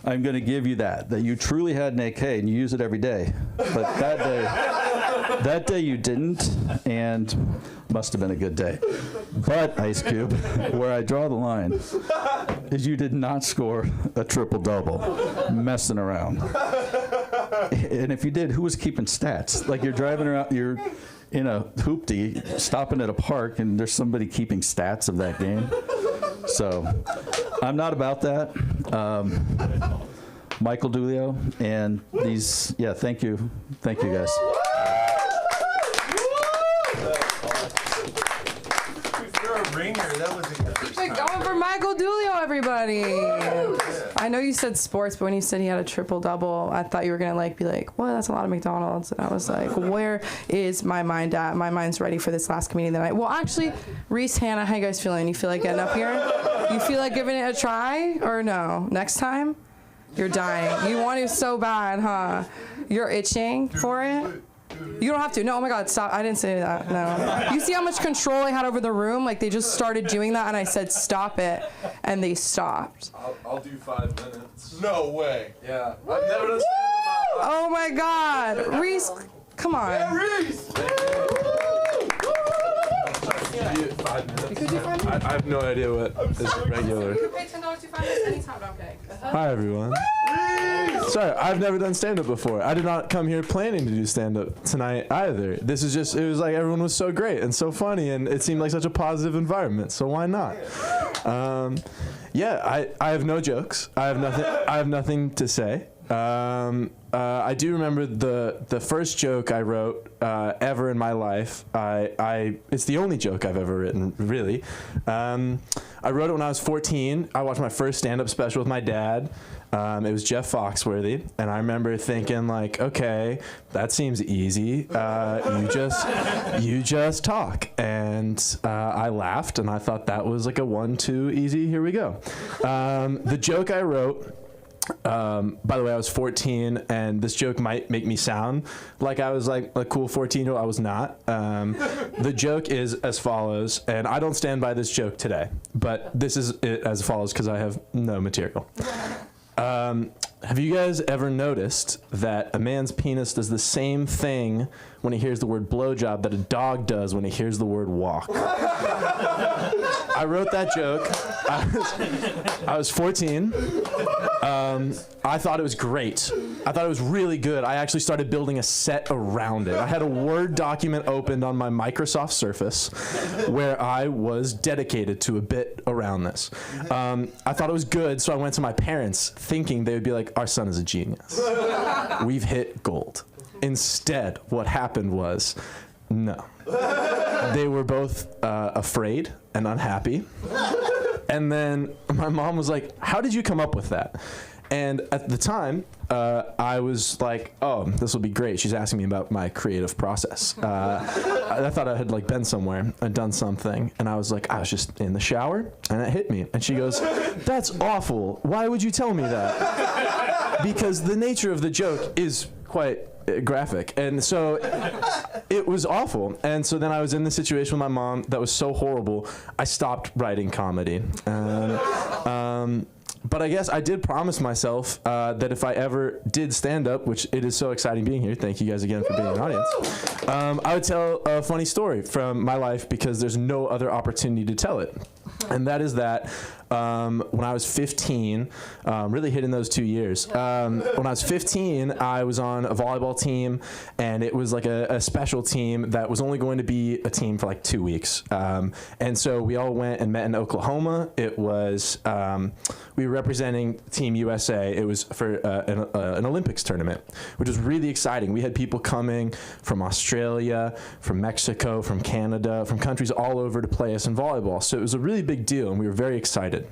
I'm going to give you that you truly had an AK and you use it every day. But that day you didn't, and must have been a good day. But, Ice Cube, where I draw the line is you did not score a triple-double messing around. And if you did, who was keeping stats? Like, you're driving around, you're in a hoopty, stopping at a park, and there's somebody keeping stats of that game. So I'm not about that. Michael Dulio and these, yeah, thank you guys. You're a ringer. That was a good Keep it going for Michael Dulio, everybody. I know you said sports, but when you said he had a triple-double, I thought you were going to be like, well, that's a lot of McDonald's. And I was like, where is my mind at? My mind's ready for this last comedian of the night. Well, actually, Reese, Hannah, how you guys feeling? You feel like getting up here? You feel like giving it a try or no? Next time? You're dying. You want it so bad, huh? You're itching for it? You don't have to. No, oh my God, stop. I didn't say that. No. You see how much control I had over the room? Like, they just started doing that, and I said, stop it, and they stopped. I'll do 5 minutes. No way. Yeah. I've never done stand-up in my life. Oh my God. Reese, come on. Yeah, Reese! 5 minutes. You could do 5 minutes? I have no idea what is regular. You could pay $10 to 5 minutes anytime. No, I'm kidding. Hi, everyone. Sorry, I've never done stand-up before. I did not come here planning to do stand-up tonight either. This is just, it was like everyone was so great and so funny, and it seemed like such a positive environment, so why not? Yeah, I have no jokes. I have nothing to say. I do remember the first joke I wrote ever in my life. It's the only joke I've ever written, really. I wrote it when I was 14. I watched my first stand-up special with my dad. It was Jeff Foxworthy, and I remember thinking, like, okay, that seems easy. You just talk, and I laughed, and I thought that was like a 1-2 easy. Here we go. The joke I wrote. By the way, I was 14, and this joke might make me sound like I was like a cool 14-year-old. I was not. The joke is as follows, and I don't stand by this joke today, but this is it as follows because I have no material. Have you guys ever noticed that a man's penis does the same thing when he hears the word blowjob that a dog does when he hears the word walk? I wrote that joke. I was 14. I thought it was great. I thought it was really good. I actually started building a set around it. I had a Word document opened on my Microsoft Surface where I was dedicated to a bit around this. I thought it was good, so I went to my parents thinking they would be like, our son is a genius. We've hit gold. Instead, what happened was, no. They were both afraid and unhappy. And then my mom was like, how did you come up with that? And at the time, I was like, oh, this will be great. She's asking me about my creative process. I thought I had like been somewhere and done something. And I was like, I was just in the shower and it hit me. And she goes, that's awful. Why would you tell me that? Because the nature of the joke is quite graphic. And so it was awful. And so then I was in this situation with my mom that was so horrible, I stopped writing comedy. But I guess I did promise myself that if I ever did stand up, which it is so exciting being here, thank you guys again for being an audience, I would tell a funny story from my life because there's no other opportunity to tell it. And that is that when I was 15, really hitting those 2 years, when I was 15, I was on a volleyball team, and it was like a special team that was only going to be a team for like 2 weeks. And so we all went and met in Oklahoma. It was, we were representing Team USA. It was for an Olympics tournament, which was really exciting. We had people coming from Australia, from Mexico, from Canada, from countries all over to play us in volleyball. So it was a really big deal, and we were very excited.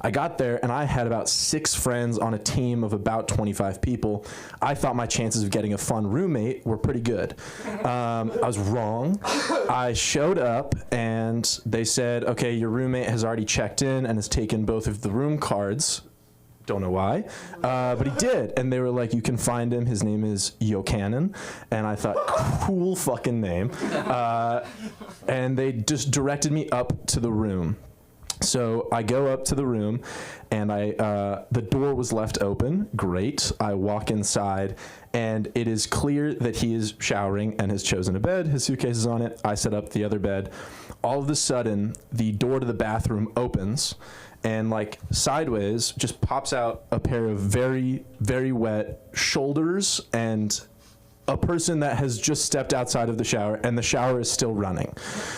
I got there, and I had about 6 friends on a team of about 25 people. I thought my chances of getting a fun roommate were pretty good. I was wrong. I showed up, and they said, okay, your roommate has already checked in and has taken both of the room cards. Don't know why, but he did. And they were like, you can find him. His name is Yokanan. And I thought, cool fucking name. And they just directed me up to the room. So I go up to the room, and the door was left open. Great. I walk inside, and it is clear that he is showering and has chosen a bed. His suitcase is on it. I set up the other bed. All of a sudden, the door to the bathroom opens, and like sideways just pops out a pair of very, very wet shoulders and a person that has just stepped outside of the shower, and the shower is still running.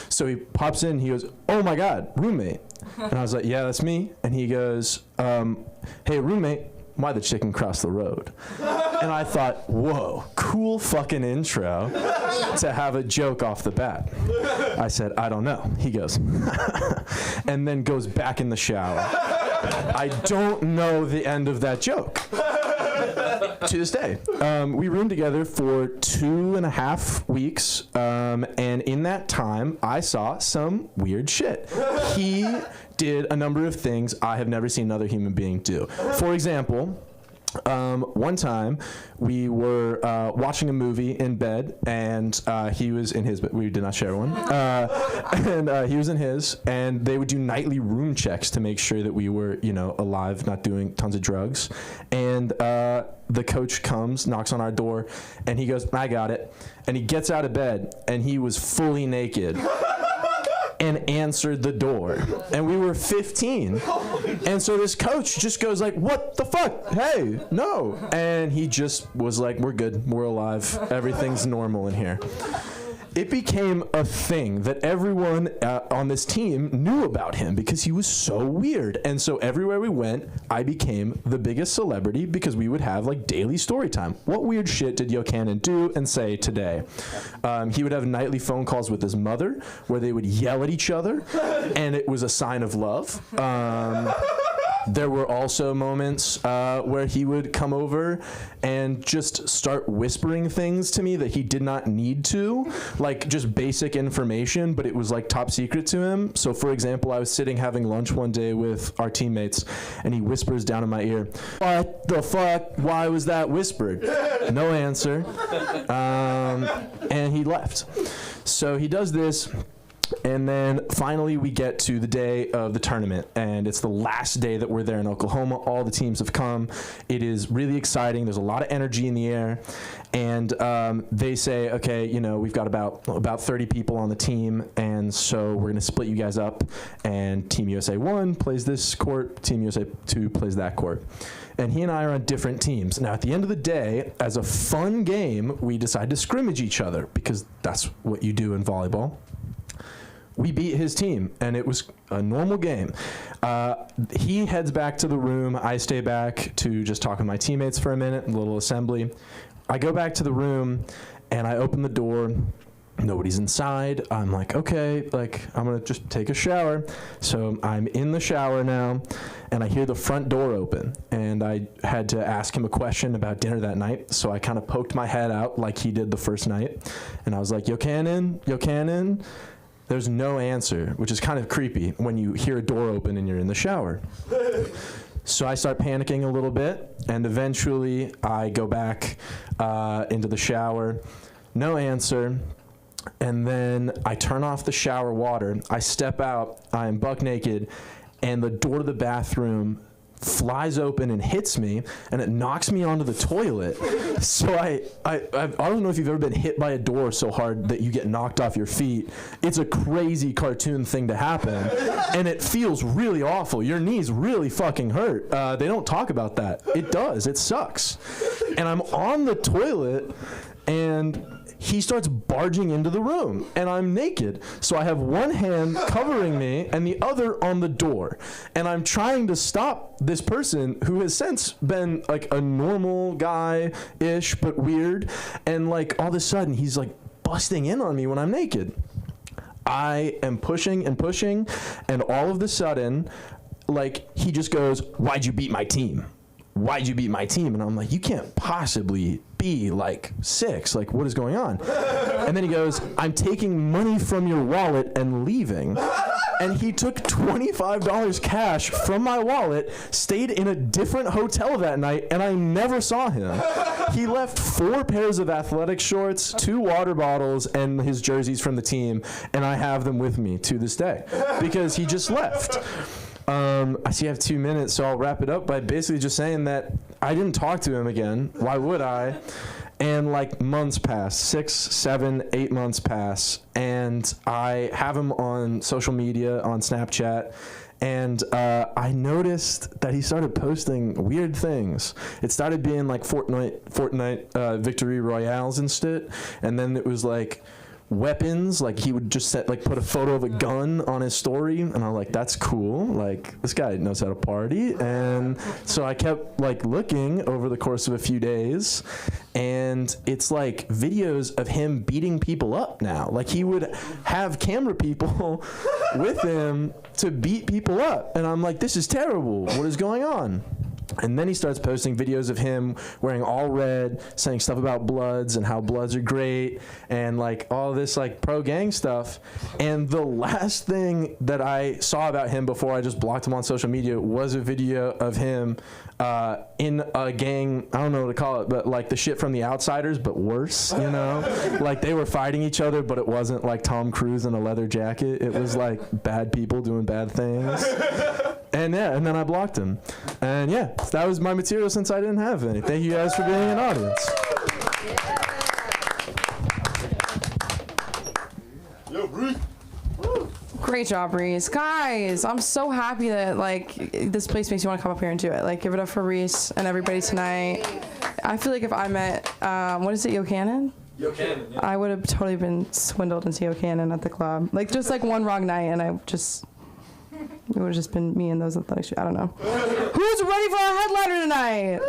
So he pops in, he goes, oh my God, roommate. And I was like, yeah, that's me. And he goes, hey, roommate, why the chicken cross the road? And I thought, whoa, cool fucking intro to have a joke off the bat. I said, I don't know. He goes, and then goes back in the shower. I don't know the end of that joke. To this day. We roomed together for 2.5 weeks, and in that time, I saw some weird shit. He did a number of things I have never seen another human being do. For example, One time we were watching a movie in bed, and he was in his bed. We did not share one. And he was in his, and they would do nightly room checks to make sure that we were, alive, not doing tons of drugs. And the coach comes, knocks on our door, and he goes, I got it. And he gets out of bed, and he was fully naked. And answered the door, and we were 15, and so this coach just goes like, what the fuck, hey, no, and he just was like, we're good, we're alive, everything's normal in here. It became a thing that everyone on this team knew about him because he was so weird. And so everywhere we went, I became the biggest celebrity because we would have like daily story time. What weird shit did Yochanan do and say today? He would have nightly phone calls with his mother where they would yell at each other, and it was a sign of love. There were also moments where he would come over and just start whispering things to me that he did not need to, like just basic information, but it was like top secret to him. So for example, I was sitting having lunch one day with our teammates, and he whispers down in my ear, what the fuck, why was that whispered? No answer. And he left. So he does this. And then finally we get to the day of the tournament, and it's the last day that we're there in Oklahoma. All the teams have come. It is really exciting. There's a lot of energy in the air. And they say, okay, we've got about 30 people on the team, and so we're going to split you guys up. And Team USA 1 plays this court, Team USA 2 plays that court. And he and I are on different teams. Now, at the end of the day, as a fun game, we decide to scrimmage each other because that's what you do in volleyball. We beat his team, and it was a normal game. He heads back to the room. I stay back to just talk with my teammates for a minute, a little assembly. I go back to the room, and I open the door. Nobody's inside. I'm like, okay, I'm going to just take a shower. So I'm in the shower now, and I hear the front door open. And I had to ask him a question about dinner that night. So I kind of poked my head out like he did the first night. And I was like, Yochanan. There's no answer, which is kind of creepy when you hear a door open and you're in the shower. So I start panicking a little bit, and eventually I go back into the shower. No answer. And then I turn off the shower water. I step out. I'm buck naked, and the door to the bathroom flies open and hits me, and it knocks me onto the toilet. So I don't know if you've ever been hit by a door so hard that you get knocked off your feet. It's a crazy cartoon thing to happen, and it feels really awful. Your knees really fucking hurt. They don't talk about that. It does. It sucks. And I'm on the toilet, and he starts barging into the room, and I'm naked. So I have one hand covering me and the other on the door. And I'm trying to stop this person who has since been like a normal guy-ish, but weird. And like all of a sudden, he's like busting in on me when I'm naked. I am pushing and pushing, and all of a sudden, like he just goes, "Why'd you beat my team? Why'd you beat my team?" And I'm like, you can't possibly be like 6. Like, what is going on? And then he goes, "I'm taking money from your wallet and leaving." And he took $25 cash from my wallet, stayed in a different hotel that night, and I never saw him. He left 4 pairs of athletic shorts, 2 water bottles, and his jerseys from the team, and I have them with me to this day because he just left. I see I have 2 minutes, so I'll wrap it up by basically just saying that I didn't talk to him again. Why would I? And like months pass, 6, 7, 8 months pass, and I have him on social media, on Snapchat, and I noticed that he started posting weird things. It started being like Fortnite victory royales and shit, and then it was like weapons, like he would just put a photo of a gun on his story, and I'm like, that's cool, like this guy knows how to party. And so I kept like looking over the course of a few days, and it's like videos of him beating people up now. Like he would have camera people with him to beat people up, and I'm like, this is terrible, what is going on? And then he starts posting videos of him wearing all red, saying stuff about Bloods and how Bloods are great and like all this like pro gang stuff. And the last thing that I saw about him before I just blocked him on social media was a video of him in a gang, I don't know what to call it, but like the shit from The Outsiders, but worse, you know? Like they were fighting each other, but it wasn't like Tom Cruise in a leather jacket. It was like bad people doing bad things. And yeah, and then I blocked him. And yeah, that was my material since I didn't have any. Thank you guys for being an audience. Great job, Reese. Guys, I'm so happy that like this place makes you want to come up here and do it. Like, give it up for Reese and everybody tonight. I feel like if I met, what is it, Yocannon? Yocannon, yeah. I would have totally been swindled into Yocannon at the club. Like, just like one wrong night, and it would have just been me and those athletic shoes. I don't know. Who's ready for our headliner tonight?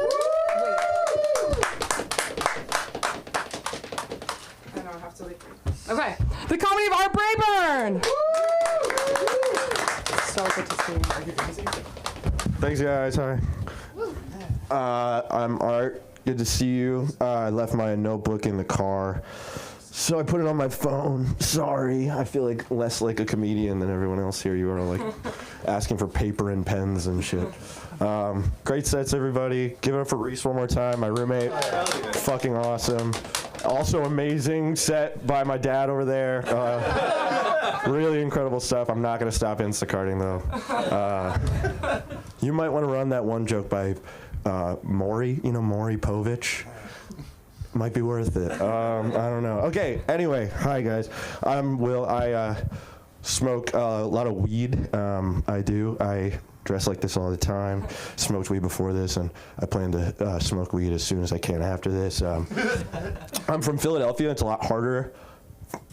I know I have to leave. Okay. The comedy of Art Brayburn. So good to see you. Thanks, guys. Hi. I'm Art. Good to see you. I left my notebook in the car, so I put it on my phone. Sorry. I feel like less like a comedian than everyone else here. You are like asking for paper and pens and shit. Great sets, everybody. Give it up for Reese one more time. My roommate. Fucking awesome. Also amazing set by my dad over there. Really incredible stuff. I'm not going to stop Instacarting, though. You might want to run that one joke by Maury. You know Maury Povich? Might be worth it. I don't know. Okay, anyway. Hi, guys. I'm Will. I smoke a lot of weed. I do. I dress like this all the time. Smoked weed before this, and I plan to smoke weed as soon as I can after this. I'm from Philadelphia. It's a lot harder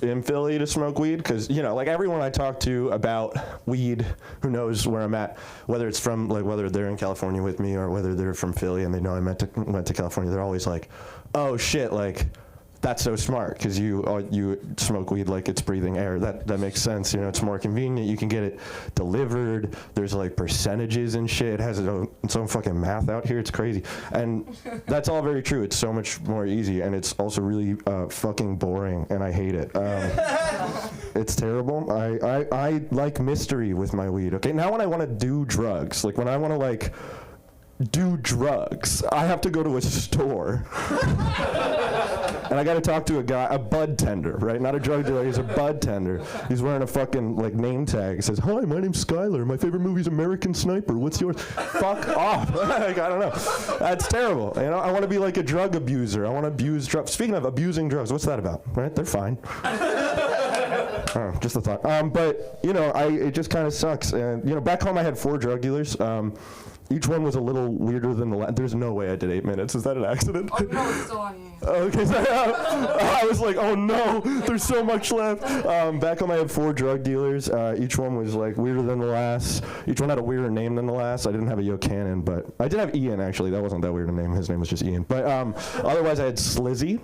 in Philly to smoke weed because, you know, like everyone I talk to about weed who knows where I'm at, whether it's from, like, whether they're in California with me or whether they're from Philly and they know I went to California, they're always like, oh shit, like, that's so smart because you smoke weed like it's breathing air. That makes sense. You know, it's more convenient. You can get it delivered. There's like percentages and shit. It has its own fucking math out here. It's crazy. And that's all very true. It's so much more easy. And it's also really fucking boring. And I hate it. It's terrible. I like mystery with my weed. Okay, now when I want to do drugs, like when I want to like do drugs, I have to go to a store. And I got to talk to a guy, a bud tender, right? Not a drug dealer, he's a bud tender. He's wearing a fucking like name tag. He says, hi, my name's Skylar. My favorite movie's American Sniper. What's yours? Fuck off. Like, I don't know. That's terrible. You know, I want to be like a drug abuser. I want to abuse drugs. Speaking of abusing drugs, what's that about? Right? They're fine. Oh, just a thought. But, you know, it just kind of sucks. And, you know, back home I had 4 drug dealers. Each one was a little weirder than the last. There's no way I did 8 minutes. Is that an accident? Oh, no, it's still on you. Okay, so I was like, oh no, there's so much left. Back home I had 4 drug dealers. Each one was like weirder than the last. Each one had a weirder name than the last. I didn't have a Yocannon, but I did have Ian, actually. That wasn't that weird a name. His name was just Ian. But otherwise I had Slizzy.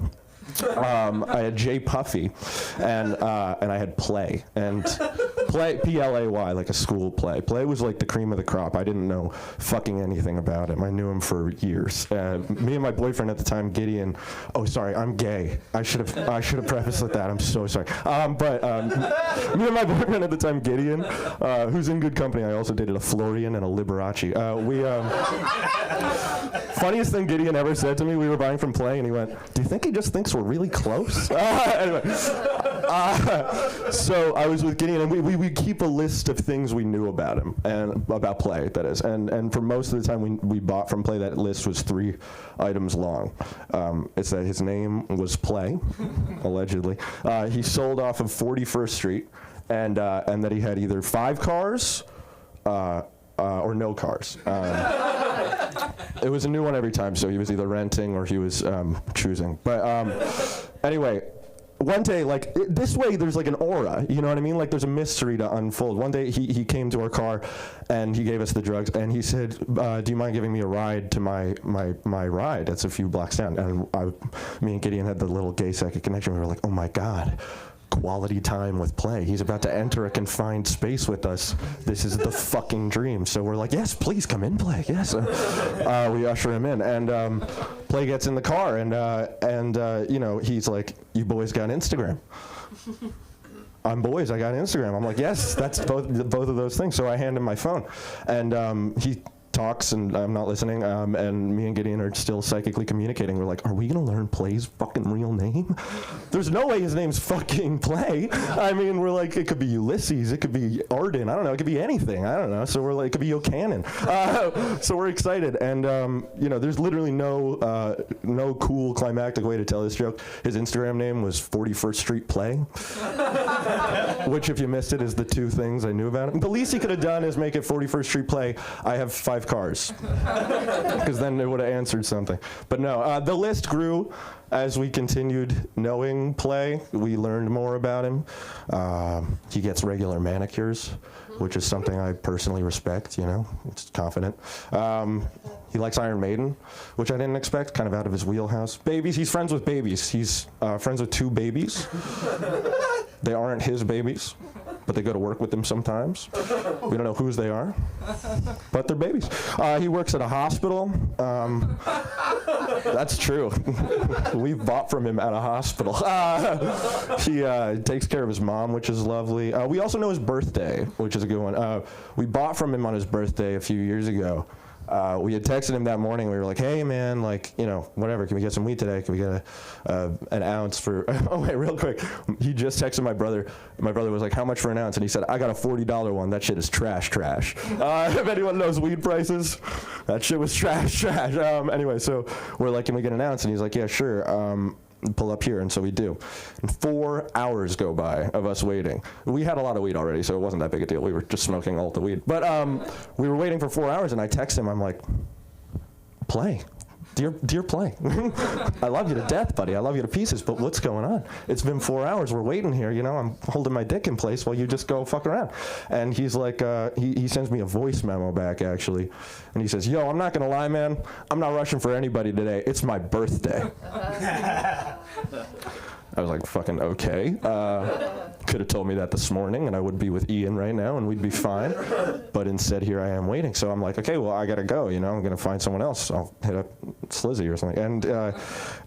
I had J Puffy, and I had Play, and Play, Play, like a school play. Play was like the cream of the crop. I didn't know fucking anything about him. I knew him for years. Me and my boyfriend at the time, Gideon. Oh, sorry, I'm gay. I should have prefaced with that. I'm so sorry. But me and my boyfriend at the time, Gideon, who's in good company. I also dated a Florian and a Liberace. Funniest thing Gideon ever said to me, we were buying from Play, and he went, do you think he just thinks we're really close? Anyway, so I was with Gideon, and we keep a list of things we knew about him, and about Play, that is. And for most of the time we bought from Play, that list was 3 items long. It's that his name was Play, allegedly. He sold off of 41st Street, and that he had either 5 cars, or no cars. It was a new one every time, so he was either renting or he was choosing. But anyway, one day, like, this way there's like an aura, you know what I mean? Like there's a mystery to unfold. One day he came to our car and he gave us the drugs and he said, do you mind giving me a ride to my ride? That's a few blocks down. And me and Gideon had the little gay psychic connection. We were like, oh my God. quality time with Play. He's about to enter a confined space with us. This is the fucking dream. So we're like, yes, please come in, Play. Yes. We usher him in, and Play gets in the car, and you know, he's like, you boys got Instagram? I'm boys, I got Instagram. I'm like, yes, that's both of those things. So I hand him my phone, and he talks, and I'm not listening, and me and Gideon are still psychically communicating. We're like, are we gonna learn Play's fucking real name? There's no way his name's fucking Play. I mean, we're like, it could be Ulysses, it could be Arden, I don't know, it could be anything, I don't know. So we're like, it could be O'Cannon. So we're excited, and you know, there's literally no cool climactic way to tell this joke. His Instagram name was 41st Street Play, which, if you missed it, is the two things I knew about him. The least he could have done is make it 41st Street Play, I have 5 cars, because then it would have answered something. But no, the list grew as we continued knowing Play. We learned more about him. He gets regular manicures, which is something I personally respect, you know, it's confident. He likes Iron Maiden, which I didn't expect, kind of out of his wheelhouse. Babies, he's friends with babies. He's friends with 2 babies. They aren't his babies, but they go to work with him sometimes. We don't know whose they are, but they're babies. He works at a hospital. That's true. We've bought from him at a hospital. He takes care of his mom, which is lovely. We also know his birthday, which is a good one. We bought from him on his birthday a few years ago. We had texted him that morning. We were like, hey, man, like, you know, whatever. Can we get some weed today? Can we get an ounce for... Oh, wait, real quick. He just texted my brother. My brother was like, how much for an ounce? And he said, I got a $40 one. That shit is trash. If anyone knows weed prices, that shit was trash. Anyway, so we're like, can we get an ounce? And he's like, yeah, sure. Pull up here, and so we do. And 4 hours go by of us waiting. We had a lot of weed already, so it wasn't that big a deal. We were just smoking all the weed. But we were waiting for 4 hours, and I text him. I'm like, Play. Dear Play, I love you to death, buddy. I love you to pieces, but what's going on? It's been 4 hours. We're waiting here. You know, I'm holding my dick in place while you just go fuck around. And he's like, he sends me a voice memo back, actually. And he says, yo, I'm not going to lie, man. I'm not rushing for anybody today. It's my birthday. I was like, fucking okay. Could have told me that this morning, and I would be with Ian right now, and we'd be fine. But instead, here I am waiting. So I'm like, okay, well, I gotta go. You know, I'm gonna find someone else. I'll hit up Slizzy or something.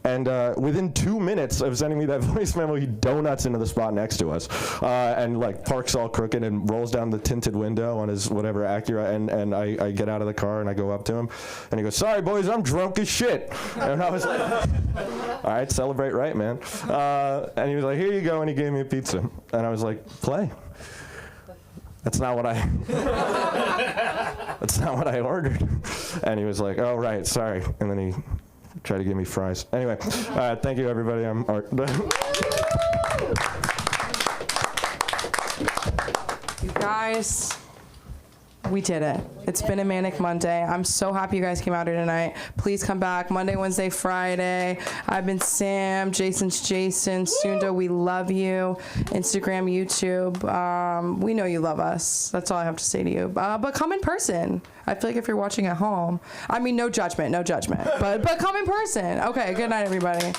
And within 2 minutes of sending me that voice memo, he donuts into the spot next to us, and like parks all crooked and rolls down the tinted window on his whatever Acura. And I get out of the car and I go up to him, and he goes, sorry, boys, I'm drunk as shit. And I was like, all right, celebrate right, man. And he was like, here you go, and he gave me a pizza. And I was like, Play. That's not what I ordered. And he was like, oh, right, sorry. And then he tried to give me fries. Anyway, thank you, everybody. I'm Art. You guys, we did it. It's been a manic Monday. I'm so happy you guys came out here tonight. Please come back Monday, Wednesday, Friday. I've been Sam. Jason's Jason. Sunda, we love you. Instagram, YouTube. We know you love us. That's all I have to say to you. But come in person. I feel like if you're watching at home, I mean, no judgment, but come in person. Okay, good night, everybody.